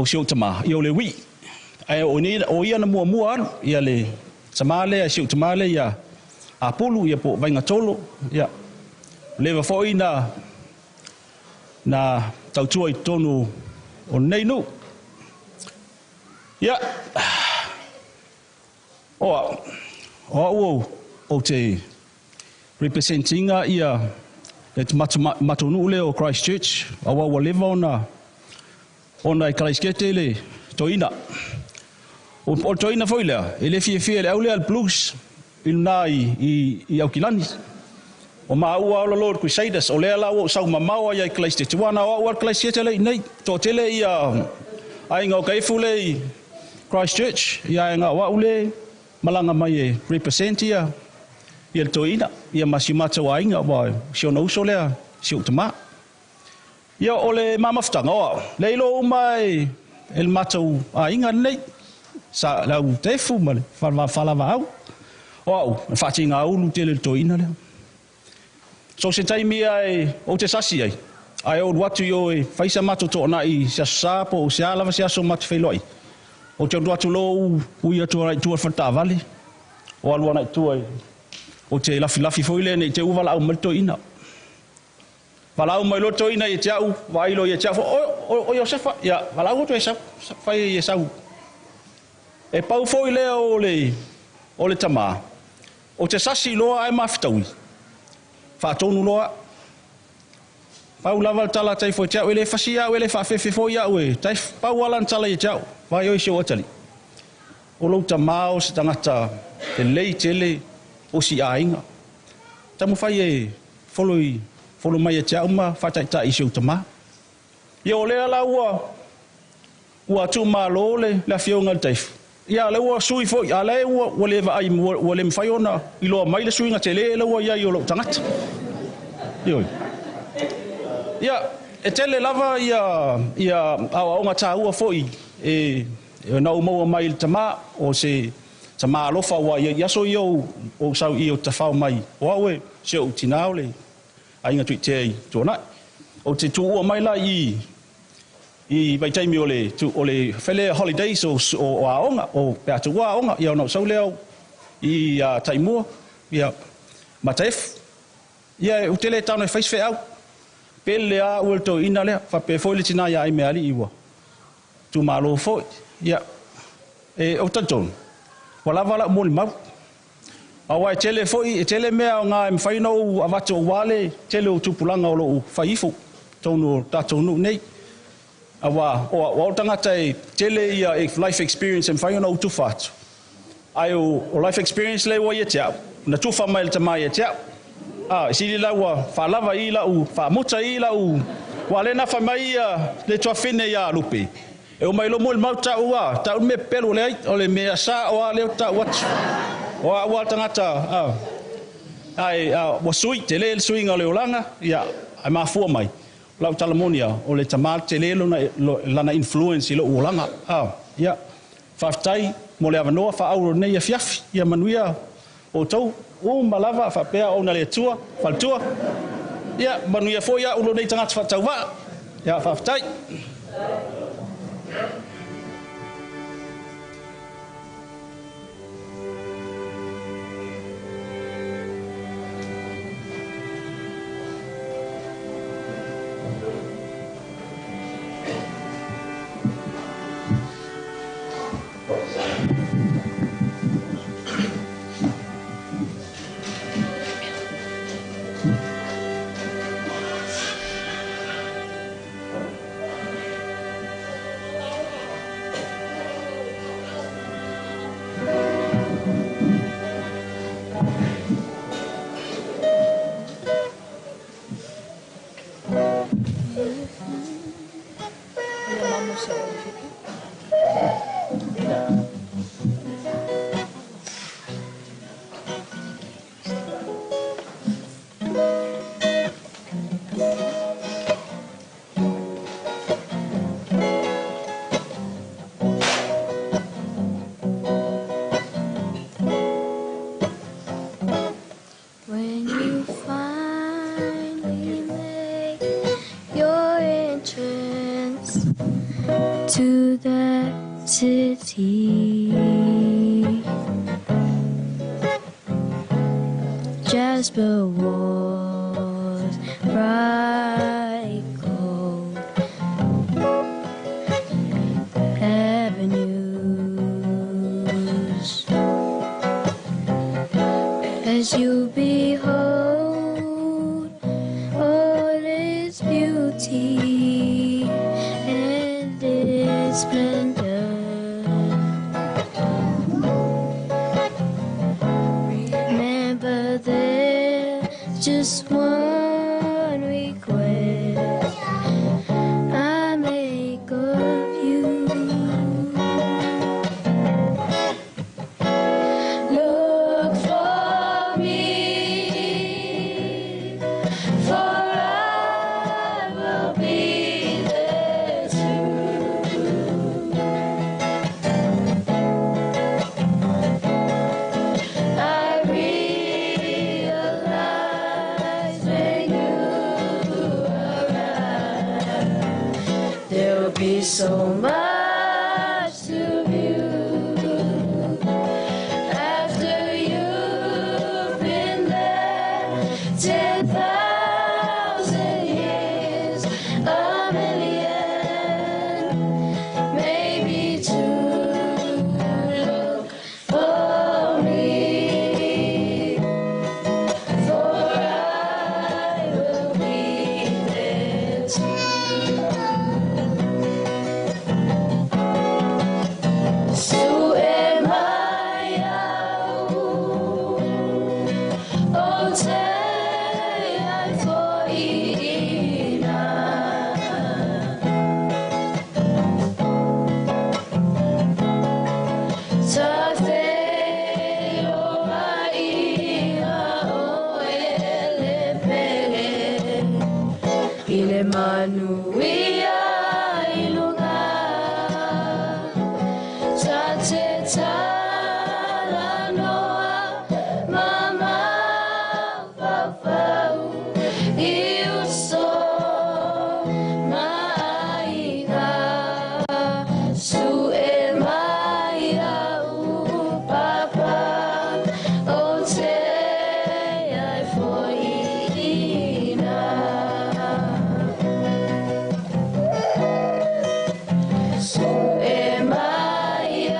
sio tama. Ia le wi. Ai o ia na mua ia le tamale a sio tamale ia a pulu ia po vainga tolo. Ia. Leva foi na tautua i tonu o nei nu. Ia. O te representinga ia e te matonu le o Christchurch. Awa leva ona i Christchurch le toina. O toina foi lea. Ele fie le au lea blues ina i Aukilani. O maua o Lord Crusaders o lea lau o sau mamau ai Christchurch. Wana o Christchurch le nei. Tō tele ia ainga o kaifu le Christchurch. Ia ainga o ule malanga mai e represent ia le toina. Ia masimata o ainga o siona uso lea siu tama. Ia o le mamaftanga o. Le ilo mai el matau ainga nei. Sa lau tefu male. Falava au. O whatinga au lu tele toina lea. So se taimi ai o te sasi ai. Ai o watu yo e whaisa mato tōna i sia sapo o sia lava sia so matu whailoi. O te watu lo ui atu ai tua whata vale. O alua nai tua o te lafi foile nei te uwala au malto ina. Wala au mai loto ina i te au, wailo i te au. O Iosefa, ia, wala au to e sau, whai e sau. E pau foile o le tama. O te sasi loa ai mawhitaui. Whaatonu loa. Pau lava tala tai foi te au, ele fasia au, ele whawhewhe foi au e. Tai pau alan tala i te au, vai oi se o atali. O lau ta mao se tangata te lei tele o si ainga. Tamu whai e follow mai e te au ma whataita i se o tama. Ia o lea la ua tu ma lo le fionga le taifu. Ia le ua sui foi, a le ua le vai ua le mwhai ona i loa mai le suinga te le ua ia i o lau tangata. Ioi. Ia, e tele lava ia aonga tā ua foi e nau maua mai le tama o se tama alofa ua ia so i o sau i o tawhau mai. O aue se o tinao le ainga tui te ai tōna. O te tu ua mai la i vai taimi o le whele holidays o aonga, o pēr tu ua aonga, i au nau sau leo i taimua, ia mataef. Ia u tele tau nei whaiswhe au. Pele a uel tō ina lea, whape foi le tina ia ai mea li iwa. Tu malo foi, ia. E o tanton, wala mōli mau. Awa e tele foi, e tele mea o ngā e mwhaino u avate o wale, tele o tupulanga o lo whaifu, tōnu tātonu nei. Awa, o tangata e tele ia life experience e mwhaino u tufatu. Ai o life experience le wa ia te au, na tufa mai le tamai ia te au. Sili la ua whalava i la u, whamuta i la u, wa le nafa mai ia le tua whine ia lupe. E o mai lo mo le mau tau ua, tau me pelu le ai, o le mea sa o a leo tau watu. O a ua tangata, wa sui, te le suinga o le olanga, ia, ai mafua mai. Lau talamonia, o le tamal te le lana influence i lo olanga. Ia, whaftai, mo le avanoa, wha auro nei a fiafi, ia manuia o tau, o malava whapea o na le tua, whaltua. Ia, manuia fo ia, ulo nei tangata whatau wa. Ia, whaftai. When you finally make your entrance to the city, Jasper was bright gold avenues. As you behold all its beauty and its splendor, remember there's just one request I make of you. Look for me, for I will be there too. I realize when you arrive, there'll be so much to view. After you've been there 10,000 years, a million, maybe two. Look for me, for I will be there too. Manuia ilunga tatala noa mama papau iuso maiga su emaya papa o te ai foina. So am I,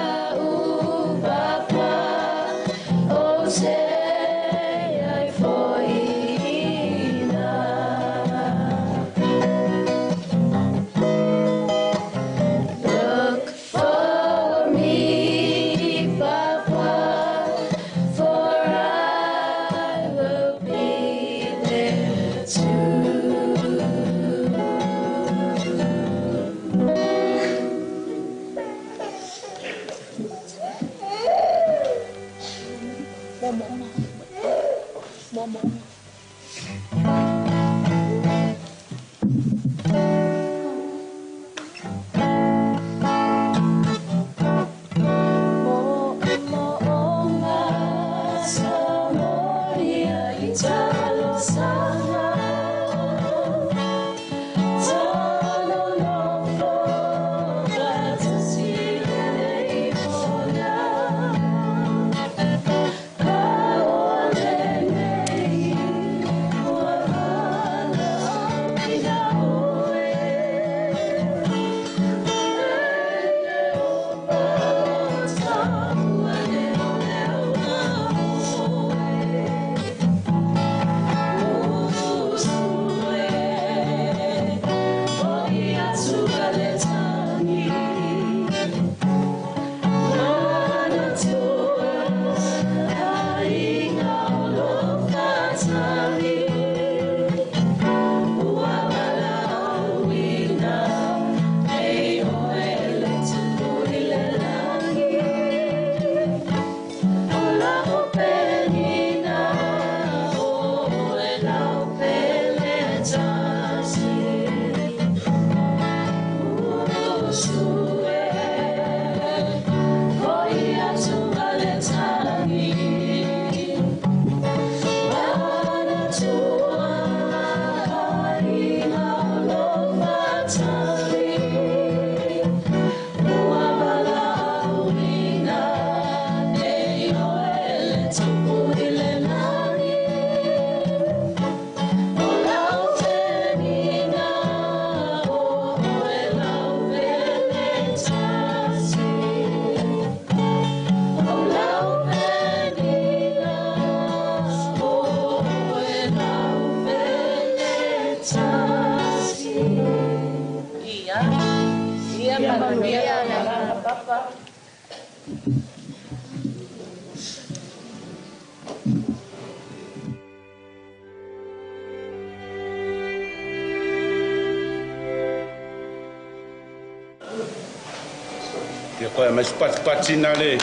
Ia koe mai pati na le.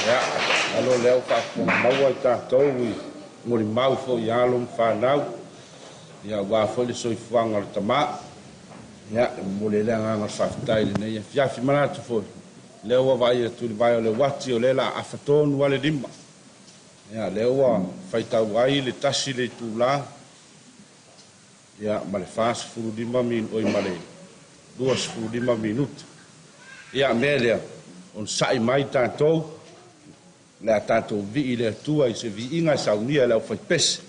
Ia, alo leo whakamaua I tātou I mori mau fo I alo mwhanau. Ia wafo le soifuanga le tama. Ia, mole lea nganga whaftai le nei. Fiafi manatu fo. Leo wa vai tuli vai o le wati o le la afatonu wale lima. Ia, leo wa whaitau ai le tasi le tūla. Ia, ma le fast food min oi ma le 2 minuta. Ia, mea lea, on sai mai tātou. Lea tātou vi le tua I se vi inga saunia leo whai pese.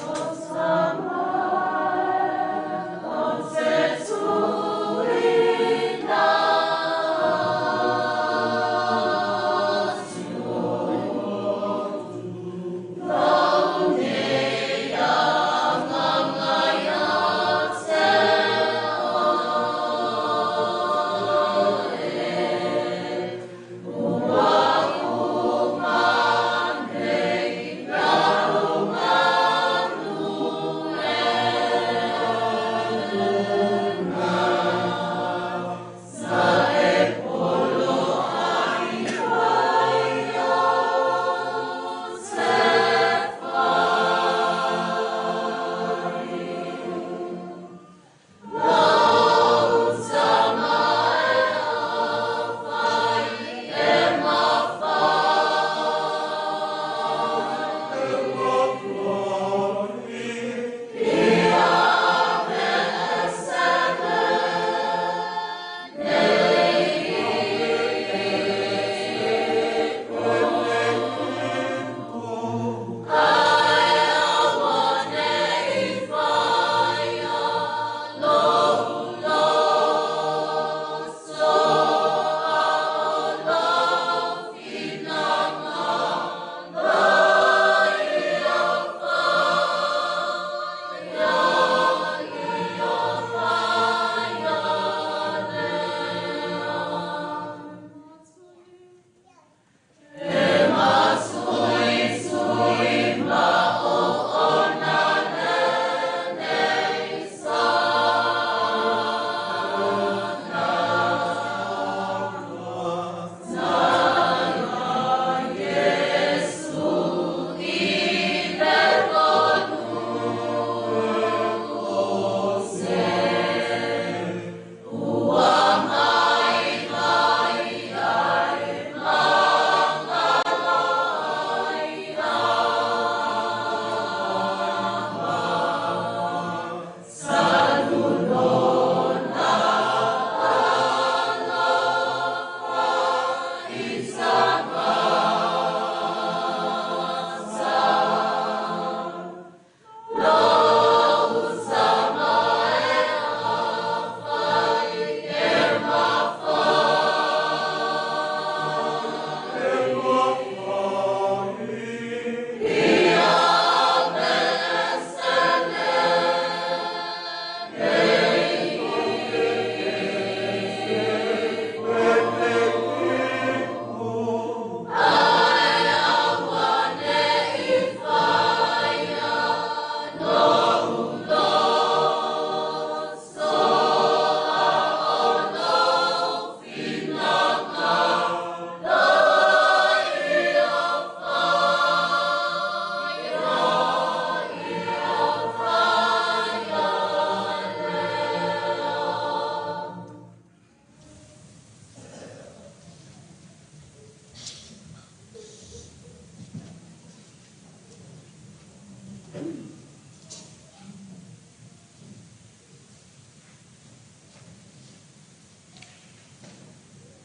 Oh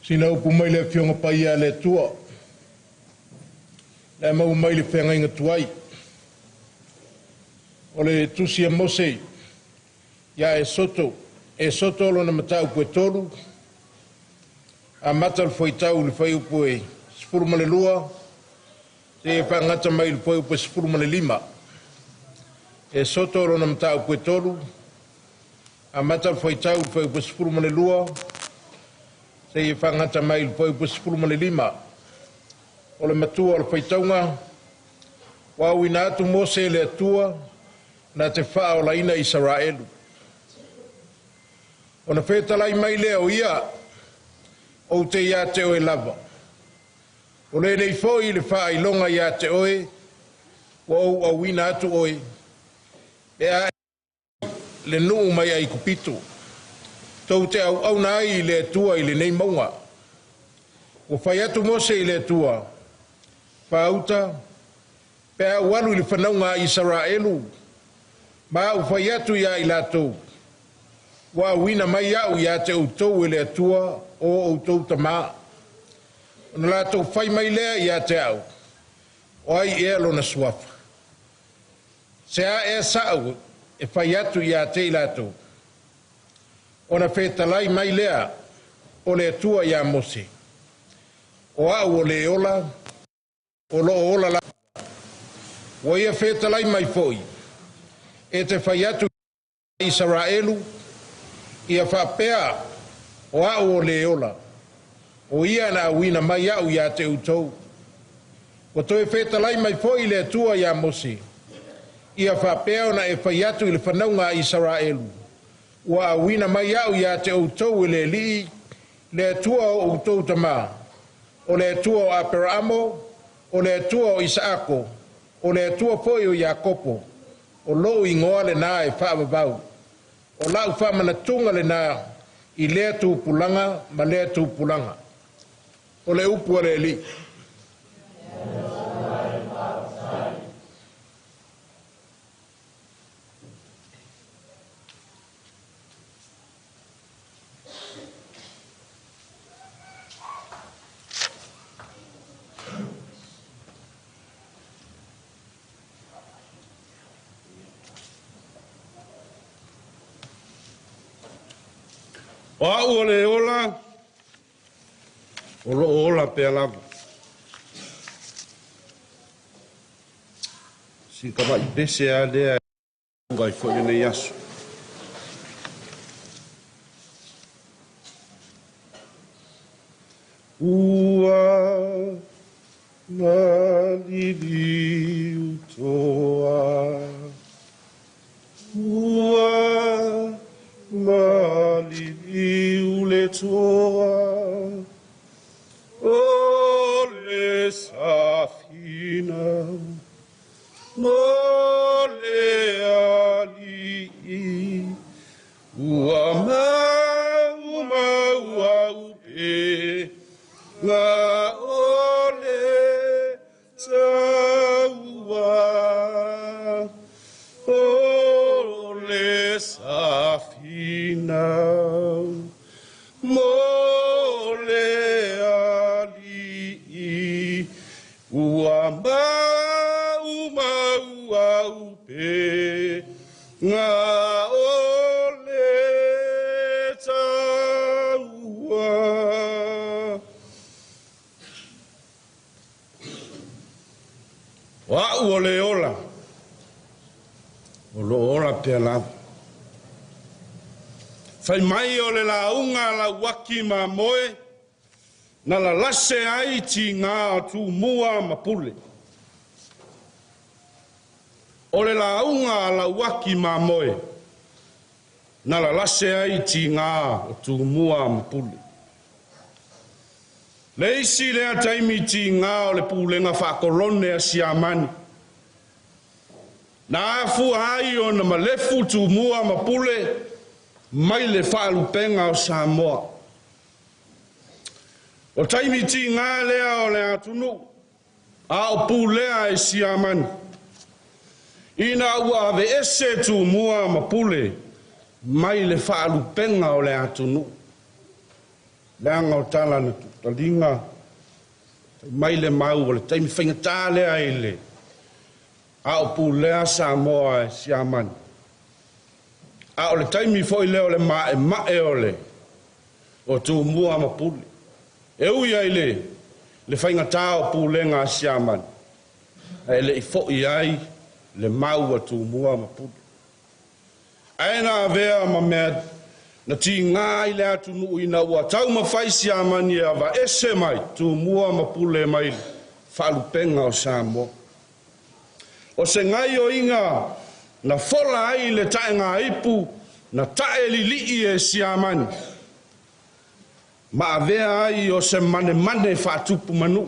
Sina upu mai le fionga pai a le tua. Le mau mai le whenga inga tuai. O le tusi a Mose, ia e soto lo na matau pue tolu, a matal foi tau le fai upu e sipuru ma le lua, te e whangata mai le fai upu e sipuru ma le lima. E soto lo na matau pue tolu, a matal foi tau le fai upu e sipuru ma le lua, te e whangata mai le fai upu e sipuru ma le lima. O le matua o le fai taunga, wau ina atu Mose le atua, na te wha o laina Israelu. O na whetalai mai leo ia, o te ia te oe lava. O le nei foi le wha i longa ia te oe, wa au au ina atu oe, e a le nuu mai ai kupito. Tau te au nai le atua i le nei maunga. O whai atu Mose i le atua, wha auta, pe au walu i le whanaunga Israelu, ma au whai atu ia i lātou. Wa wina mai au ia te outou ele atua o outou tamā. Ona lātou whai mai lea ia te au. O ai e alo na suafa. Se a e sao e whai atu ia te i lātou. Ona whetalai mai lea o le atua ia Mose. O au o le ola, o lo ola la. O ia whetalai mai foi. E te whai atu Israelu, ia whapea o au o le ola. O ia na wina mai au ia te utou. O toi whetalai mai foi le atua ia Mose. Ia whapea o na e whai atu i le whanaunga Israelu. Ua wina mai au ia te utou i le li, le atua o utou tamā. O le atua o Aperamo, o le atua o Isaako, o le atua foi o Iakopo. O lou i ngoa le nā e whaavavau. O lau whamanatunga le nā i lea tūpulanga ma lea tūpulanga. O le upu le li. O au o le ola, o lo ola pe alavu. Si kama i pese a lea, ngai fwene ne yasu. Ua na lili utoa. Ua malili ule toa o le safina mo le ali ua mau au pe nga o le taua o le safina mole ali ua mau au pe nga ole taua wa ole ola olo ola pe la fai mai o le launga la waki ma moe, na la lase ai ti ngā tu mua ma pule. O le launga la waki ma moe, na la lase ai ti ngā tu mua ma pule. Le isi lea taimi ti ngā o le pulenga whakorone a siamani. Na afu ai o na malefu tu mua ma pule, mai le whaalupenga o Samoa. O taimi ti ngā lea o le atunu, a o pū lea e siamani. Ina ua ave ese tu mua ma pule, mai le whaalupenga o le atunu. leanga o tala na talinga mai le mau o le taimi whaingatā lea i le a o pu lea Samoa e siamani a o le taimi foi leo le mae o le o tu mua mapuli e ui ai le whaingatā o pu lenga siamani e le i foi ai le mau o tu mua mapuli aina vea ma mea na ti ngā i le atu nuu ina ua tau mawhai siamani e awa ese mai tu mua mapule mai whaalupenga o Samoa. O se ngai o inga na fola ai le tae ngā ipu na tae li lii e siamani. Ma avea ai o se mane whaatupu manu.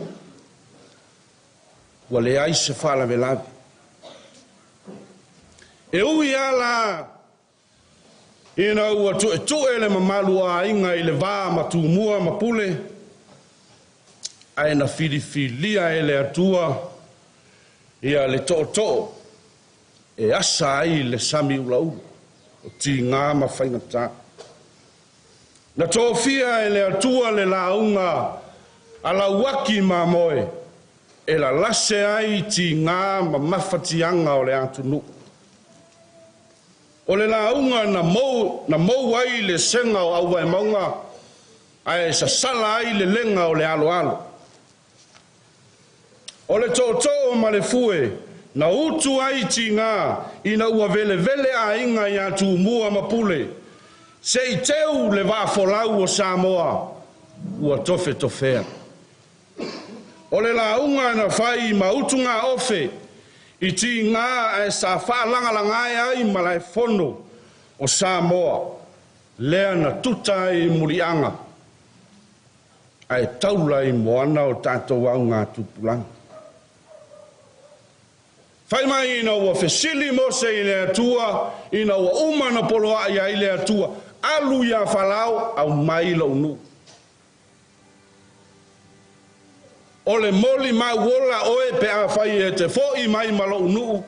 Wa le ai se whala velavi. E ui ala ina ua tue le mamalu a inga i le vā ma tu mua ma pule. Ai na filifilia e le atua ia le to'o e asa ai le sami ulaulu o ti ngā ma whaingatā. Na tōwhia e le atua le launga ala waki ma moe e la lase ai ti ngā ma mawhatianga o le atunu. O le launga na mou ai le senga o au maunga ai sa sala ai le lenga o le alo. O le tō ma le fue na utu ai ti ngā ina ua vele a inga i atu mua mapule se i teu le vā folau o Samoa ua tofea. O le launga na whai ma utu ngā ofe i ti ngā e sa whaalangalangai ai ma lai fono o Samoa lea na tuta i murianga ai taula i moana o tātou au ngā tupulanga. Whai mai ina ua fesili mose i le atua, ina ua umana poloa ia i le atua, alu ia whalau au mai lau nu. O le moli mai wola oe pe a whai e te fo i mai malo nu,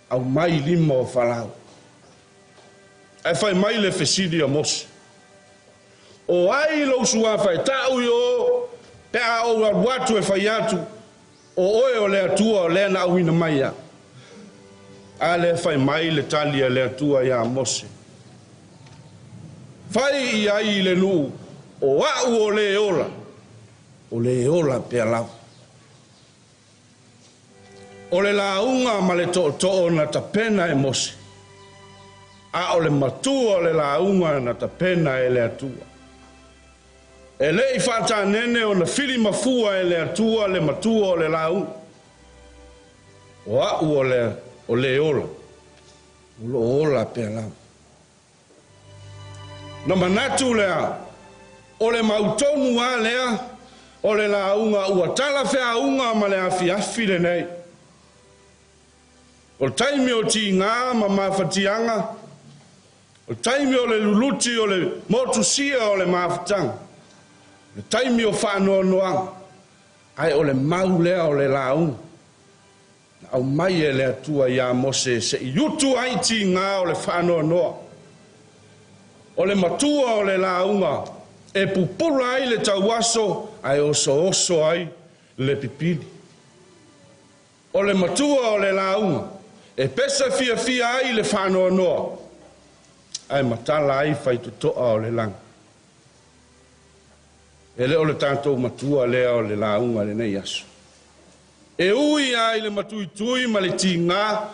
au mai lima o whalau. E whai mai le fesili a mose. O ai lau sua whai tau i o, pe a o watu e whai atu, o oe o le atua o lea na auina mai a. A le whai mai le talia le atua ia mose. Whai i ai le nuu, o au o le ola pia lau. O le launga ma le to'o na tapena e mose. A o le matua o le launga na tapena e le atua. E le i whata nene o na whili mafua e le atua le matua o le lau. O au o le ola. O lo ola pia lau. Na manatu lea, o le mautonu a lea, o le launga ua tala whea unga ma le afi le nei. O taimi o ti ngā ma mawhatianga, o taimi o le luluti o le motusia o le mawhatanga. Le taimi o whanoa noa, ai o le mau lea o le launga. Au mai e le atua ia mose se i utu ai ti ngā o le whanoa noa. O le matua o le launga, e pupula ai le tauaso, ai oso ai le pipili. O le matua o le launga, e pesa fia ai le whanoa noa, ai matala ai whaitutoa o le langa. E le o le tātou matua lea o le launga le nei aso. E ui ai le matui ma le tingā,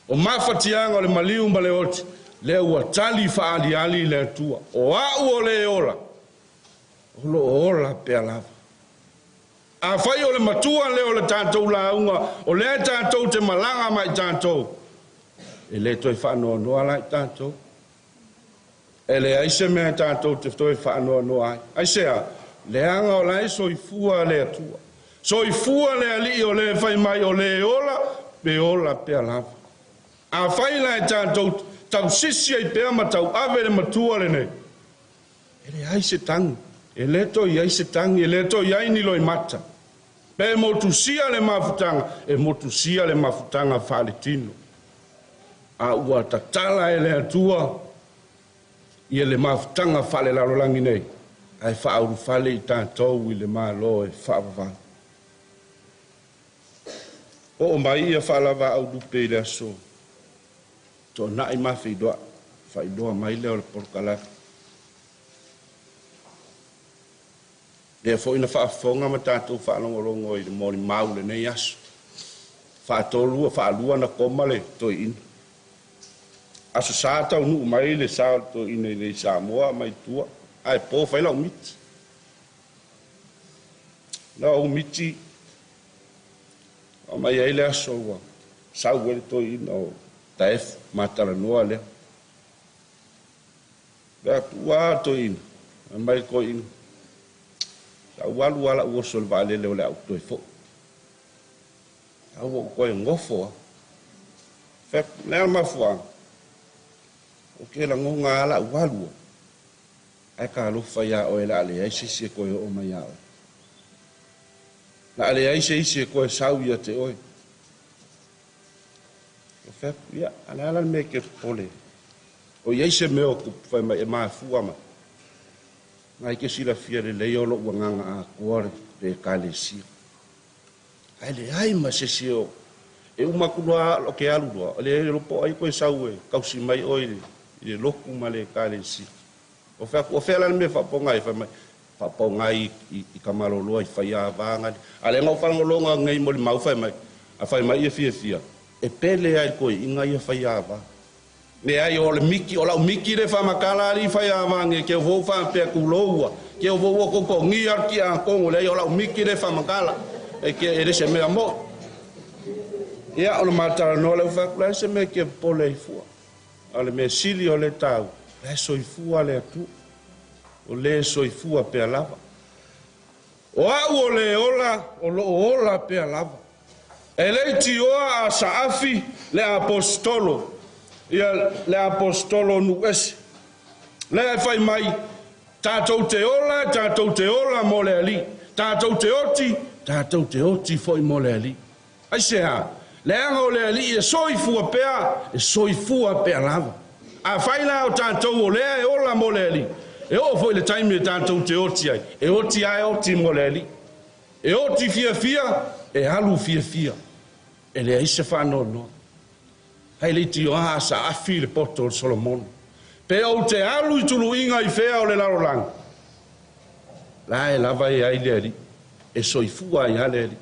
o mawhatianga o le maliu ma le oti, le ua tali whaali le atua, o au o le ola, o lo ola pea lava. A whai o le matua le o le tātou launga, o le tātou te malanga mai tātou, e le toi whanoa noa lai tātou. E le aise mea tātou te toi whanoa noa ai. Aisea, le anga o lai soifua le atua. Soifua le ali o le whai mai o le ola, pe ola pea lava. A whai lai tātou tau sisi ai pea ma tau ave le matua le nei. E le aise tangi, e le toi aise tangi, e le toi aini loi mata. Pe motu sia le mafutanga, e motu sia le mafutanga whale tino. A ua tatala e le atua, i le mafutanga whale larolangi nei. ai whaauru whale I tātou I le mālo e whaavawa. O mai ia whaalawa au dupe I le aso. Tō nai mawhidoa, whaidoa mai leo le porkalaki. Lea fo ina whaafonga ma tātou whaalongolongo I le mori mau le nei aso. Whaatolua, whaalua na koma le toi ina. Aso sātau nuu mai le sātau ina I le Samoa mai tua. Ai pō whaila umiti. Na umiti. O mai eile aso ua. Sau wele toi ina o taef matara noa lea. Lea tua toi ina. Mai ko ina. Sau walu ala ua sol vale leo le au toi fo. Au o koe ngofo. Fek lea mafuang. O ke la ngonga ala walu. Ai ka lufa ia o e la ale ai se koe o mai au. La ale ai se koe sau ia te oi. O fek ia, ala me ke pole. O iei se meo kupai mai e maa fua ma. Ngai ke sila fia le leiolo uanganga a kuare le kale si. Ai le ai ma se o. E umakulua lo ke alu doa. Le lopo ai koe sau e kausi mai oi le loku ma le kale si. O fea lana me whapongai, whapongai I kamaroloa I whaia vanga. Ale ngau whanangolonga ngai mo le mau whai mai, a whai mai ia fia. E pele ai koe inga ia whaia vanga. Ne ai o le miki, o lau miki le whamakala ali whaia vanga, ke o vau whampea kuloua, ke o vau koko ngi arki a kongo, le ai o lau miki le whamakala, e ke e rese mea mo. Ia o le matara no le whakula, se me ke pole I fua. O le me sili o le tau. Le soifua le atu. O le soifua pe lava. O au o le ola, o lo ola pe lava. E le tioa a saafi le apostolo. Ia le apostolo nuesi. Le fai mai. Tātou te ola mo le ali. Tātou te oti foi mo le ali. Ai se ha. Le anga o le ali e soifua pe lava. A whaila o tātou o lea e ola mo le ali. E o foi le taimi e tātou te oti ai. E oti ai oti mo le ali. E oti fia, e alu fia. E le aise whanau no. Hei le ti o aha sa afi le poto o Solomon. Pe o te alu I tulu inga I whea o le larolanga. La e lava e ai le ali. E soifua I ale ali.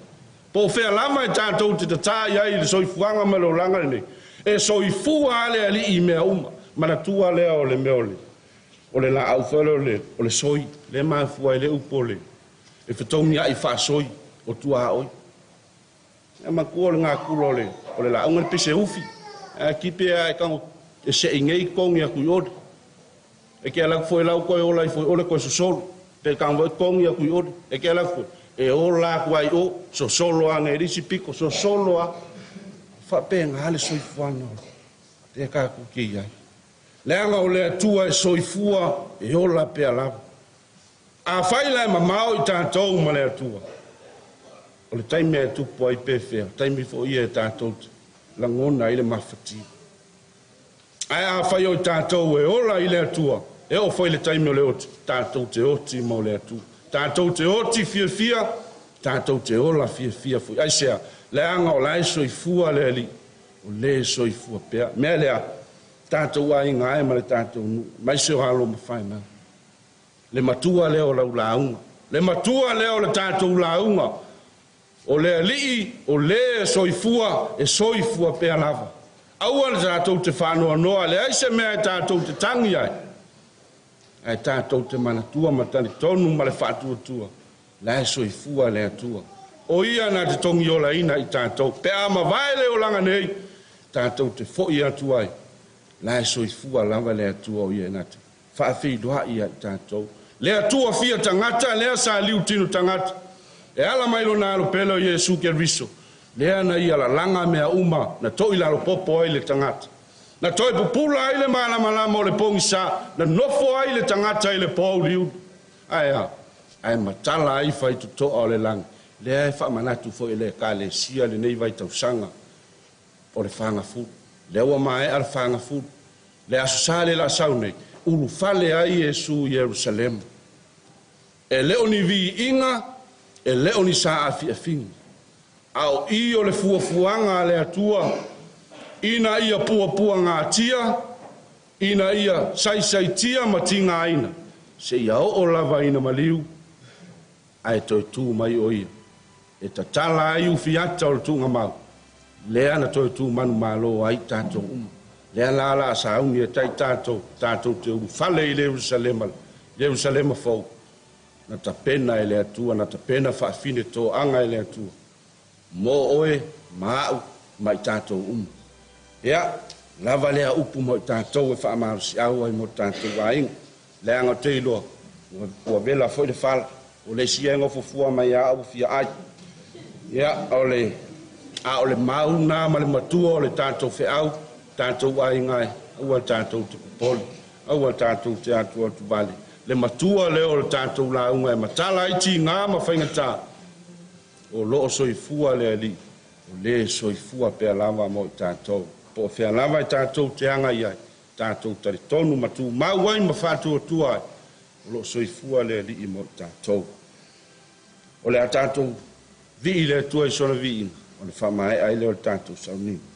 Po whea lama e tātou te tatai ai le soifuanga me lo langa ne. E soifua ale ali I mea uma. Mana tua lea o le meole. O le la au whelo o le soi. Le maa fua I le upole. E whetomi ai wha soi. O tua oi. E ma kua le ngā kula o le la. Aunga le pese ufi. Kipe a e kango. E se ingei kongi a kui ode. E ke ala foi lau koe ola I foi ole koe sosolo. Pe kango e kongi a kui ode. E ke ala foi. E ola kuai o. Sosolo a ngai risi piko. Sosolo a. Wha pe ngā le soi fuano. Te ka kuki ai. Leanga o lea tua e soifua e ola pe lava. A whaila e mamao I tātou ma lea tua. O le taimi e tupu ai pe whea. Taimi fo ia e tātou langona I le mawhati. Ai a whai o I tātou e ola I lea tua. E o whai le taimi o lea oti. Tātou te oti ma o lea tua. Tātou te oti fia. Tātou te ola fia. Ai sea, leanga o lae soifua lea li. O le soifua pea. Mea lea. Tātou ai ngai ma le tātou nu. Mai se o halo ma whai mai. Le matua leo lau launga. Le matua leo le tātou launga. O le alii, o le soifua, e soifua pea lava. Aua le tātou te whanua noa, le aise mea e tātou te tangi ai. Ai tātou te manatua matani tonu ma le whātua. Le ai soifua le atua. O ia na te tongi o la ina I tātou. Pea ma vai leo langa nei. Tātou te foi atua ai. La soifua lava le atua o ia nate. Whaawhidoa ia I tātou. Le atua fia tangata, lea sa liu tinu tangata. E ala mailo na alo pelo Iesu ke riso. Lea na ia la langa mea uma, na toi lalo popo ai le tangata. Na toi pupula ai le malama o le pongi sa, na nofo ai le tangata ai le pou liu. Ai matala ai fai tutoa o le langa. Lea e wha manatu fo I le ka le sia le nei vai tausanga. O le whanga fu. Lea ua mai al whanga fu. Le aso sale la sau nei. Ulu fale ai Iesu Jerusalem. e le o ni vi inga, e le o ni sa afi afing. Au i o le fuafuanga le atua, ina ia pua ngā tia, ina ia sai tia ma tinga aina. Se ia o lava ina maliu, ai toi tū mai o ia. E ta tala ai ufiata o le tūnga mau. Lea na toi tū manu malo ai tātou uma. Lea la sa uni e tai tātou te uru. Fale i Jerusalema fau. Na ta pena e le atua, na ta pena whaafine tō anga e le atua. Mō oe, maau, mai tātou uma. Ea, lava lea upu mo tātou e whaamaru si au ai mo tātou wainga. Lea ngā te iloa, ua vela foi le whala. O le sienga fufua mai au fia ai. Ea, o le mauna ma le matua o le tātou whiau, tātou wainga e, aua tātou te kupoli, aua tātou te atua tu vale. Le matua leo le tātou launga e matala iti ngā ma whaingatā. O loo soifua le ali, o le soifua pea lava mo i tātou. Po whea lava i tātou te anga iai, tātou tari tonu matu, mauai ma whātua tuai. O loo soifua le ali i mo i tātou. O le a tātou vi i le tua i sora vi ina, o le whamae ai leo le tātou saunini.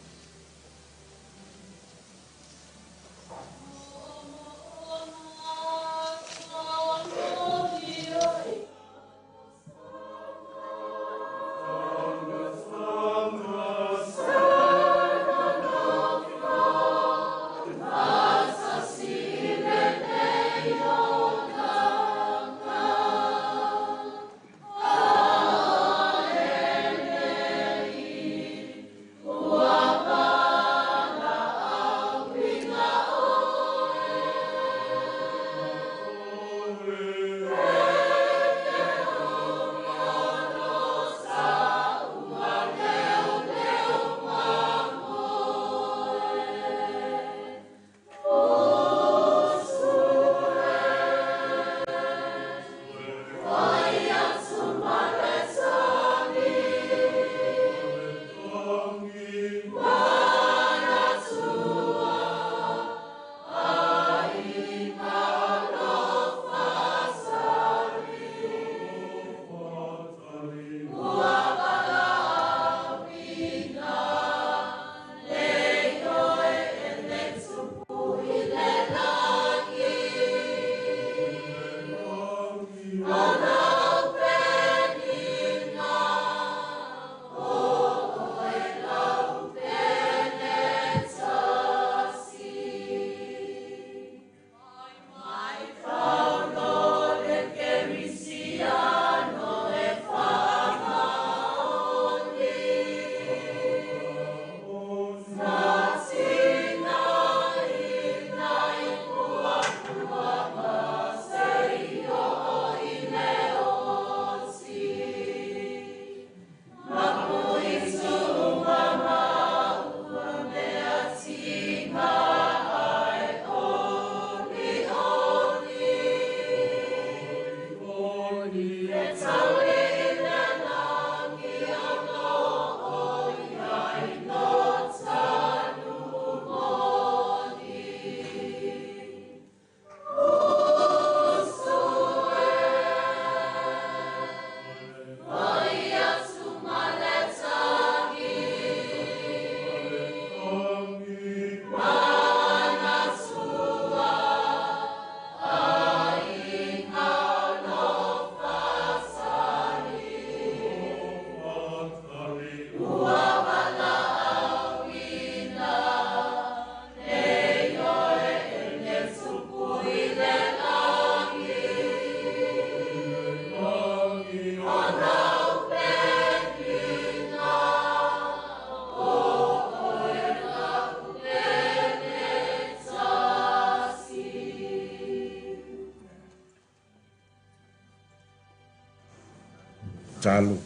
talo.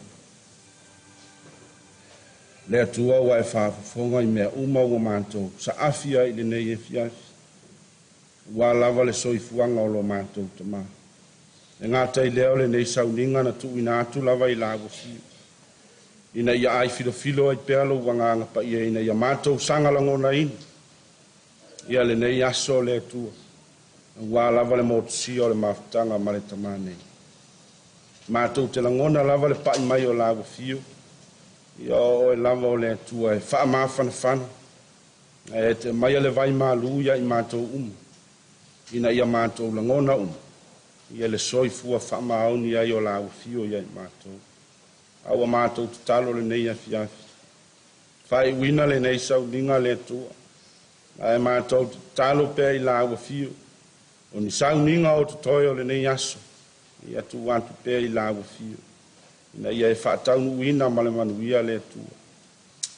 Le atua wa e whaafonga I mea uma ua mātou. Sa afia I le nei e fiasi. Wa lava le soifuanga o lo mātou ta mā. E ngātai leo le nei sauninga na tu ina atu lava I lago si. Ina ia ai filo ai pealo wanganga pa ia ina ia mātou sangalango na ina. Ia le nei aso le atua. Wa lava le motu si o le mafutanga ma le tamā nei. Mātou te langona lava le pai mai o lawa fio. Ia o e lava o le atua e wha maa whanawhana. E te mai le vai malu ia i mātou Ina ia mātou langona Ia le soi fua wha maa auni ai o lawa fio ia i mātou. Aua mātou te talo le nei a fiafi. Whai wina le nei sau linga le atua. Ai mātou te talo pēr i lawa fio. O ni sau ninga o te toi o le nei aso. Ia tu wantu pēr i lawa fio. Ina ia e whaatau nuina ma le manuia le atua.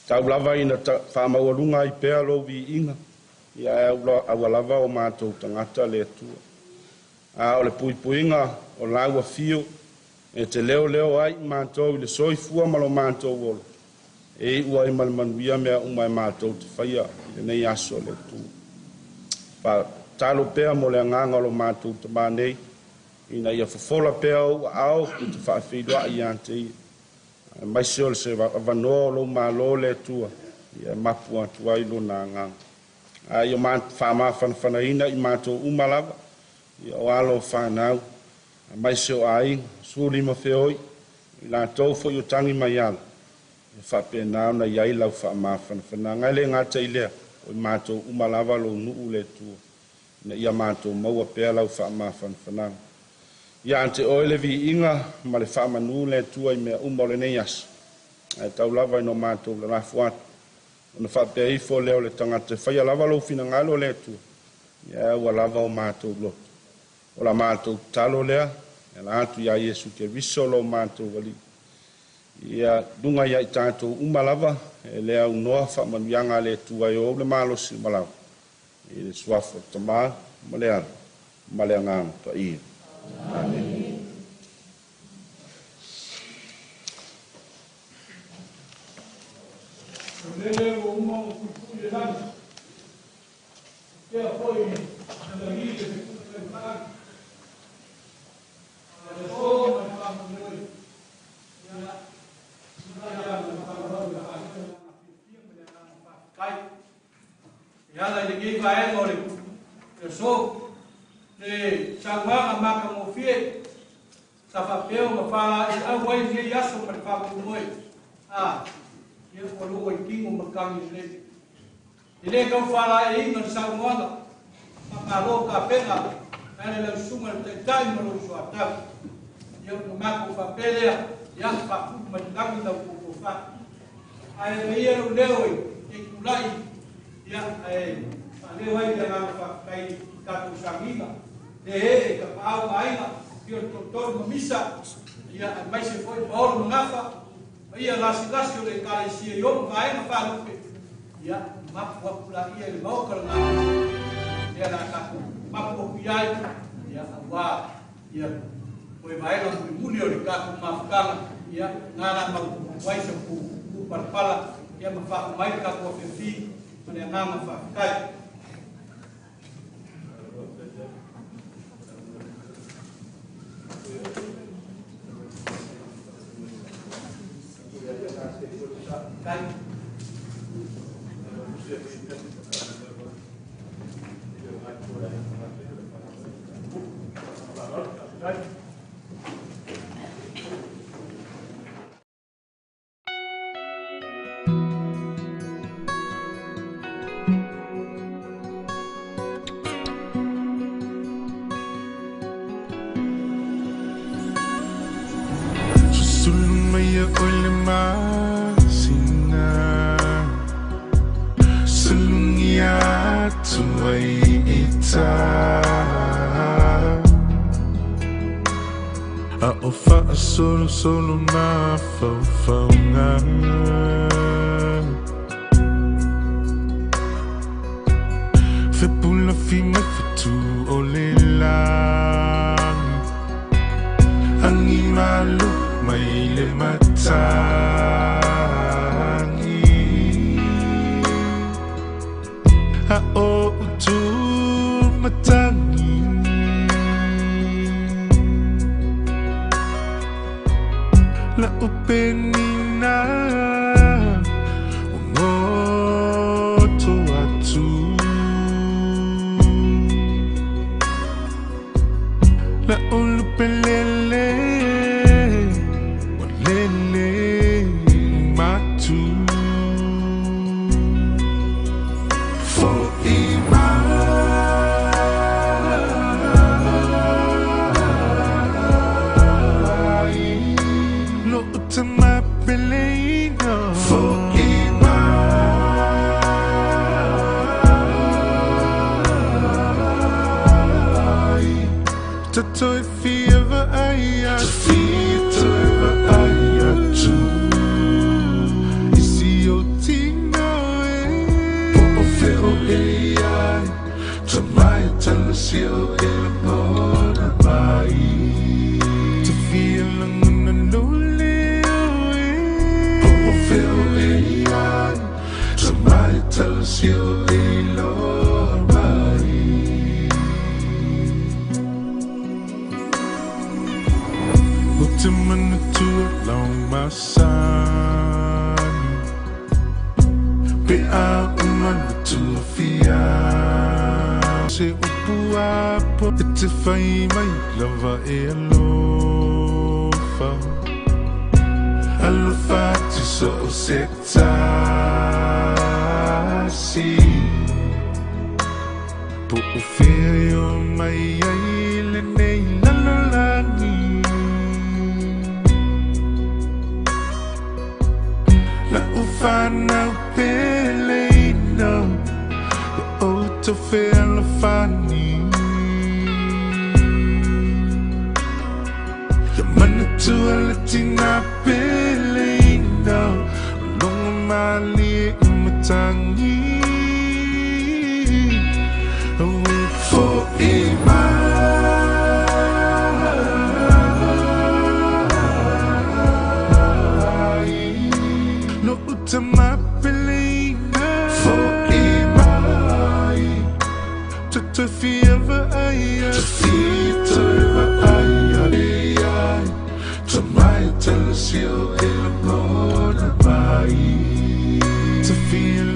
Tau lava ina whaamauarunga i pēr lo vi inga. Ia e aua lava o mātou tangata le atua. A o le puipuinga o lawa fio. E te leo leo ai mātou i le soifua malo mātou olo. E ua i manuia mea umai mātou te whaia i le nei aso le atua. Pa talo pēr mo le anganga lo mātou te mānei. Ina ia fofola pea o ao ki te whaafidua i ante i. Mai seo le se wanoa lo malo le tua. Ia mapua tua i lo na ngang. Ia whaama whanawhanaina i mātou umalava. Ia o alo whanau. Mai seo ai, suri ma whioi. I la tau fo i o tangi mai ala. Ia whape nao na iai lau whaama whanawhana. Ngai le ngata i lea. O i mātou umalava lo nuu le tua. Ina ia mātou maua pea lau whaama whanawhana. Ia ante oele vi inga ma le whaamanu le tua i mea umole nei aso. Ai tau lava ino mātou le rafu atu. Ona whapea ifo leo le tangata whaia lava lo fina ngalo le tua. Ia ua lava o mātou loto. O la mātou talo lea. Ia la atu ia Iesu ke viso lo mātou wali. Ia dunga ia i tātou umalava. E lea unoa whaamanuianga le tua i o le malo si malau. I le suafo tamaa ma le ana. Ma le anganga pa ia. Amen. Lele o uma o kupu lana. Que foi na ilha de Cuba. A pessoa vai falar com ele. Ya la de que vai agora. Eu sou de Changwang maka mo fie. Sa papel ma fala a vai de yaso para falar com moi. Eu colo o kingo ma kami le. Ele que fala aí no Changwang ma lo ka pena. Ele le suma de time no so ata. Eu no mako papel ya pa fu ma kami da ko fa. Ai veia o leo e kulai ya ale vai de na fa kai ka tu samina. De ka pau ainga que o doutor no misa ia mais se foi por no nafa ia lá se le cara se eu vai no fa no ia ma pula ia le mau kala ia na ka ma po ia ia wa ia foi vai no mulio le ka ma fa ia na ma vai se ku parpala ia ma fa mai ka ko fi mana na ma fa kai Solo na fauna Fe pula fi me fitu o le lang Angi malu mai le matangi A o tu matangi La upenina ngoto atu La ulupelele to mana tua long masan pe a mana tua fia se upua po te fai mai lava e alofa alofa ti so sekta si po ufio mai ai le nei lalolani la ufana pelena la auto fela fani ya mana tua latina pelena long mali matangi for no utama pelina for to fever aya to fever aya to my telesio el mona bai to feel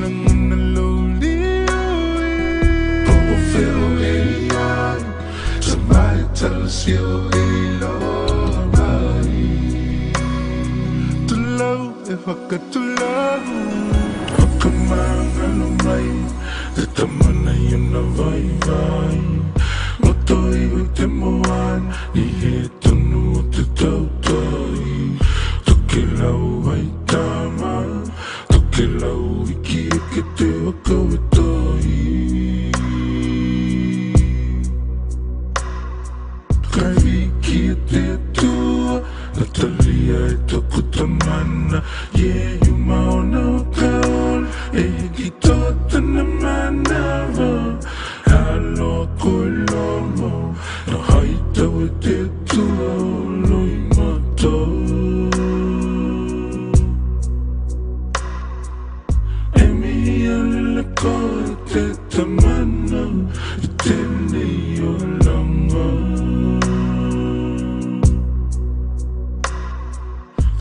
telesio iloi to love if I got to love akamanga no mai the tamana yuna vai vai motoi te moan ni he tonu te tautoi to kilau vai tama to kilau iki ke te wakawitoi Natalia ito kutamana yeah you mauna kaon gitota naman nava halo kolomo na haita wete tuo loy mato emi alila kote tamana itene yolanga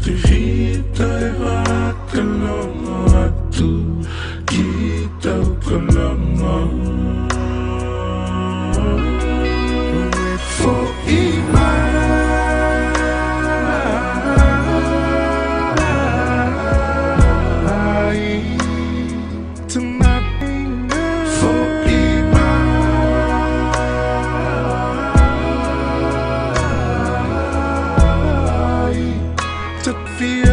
Kita kalongo atu kita kalongo for to feel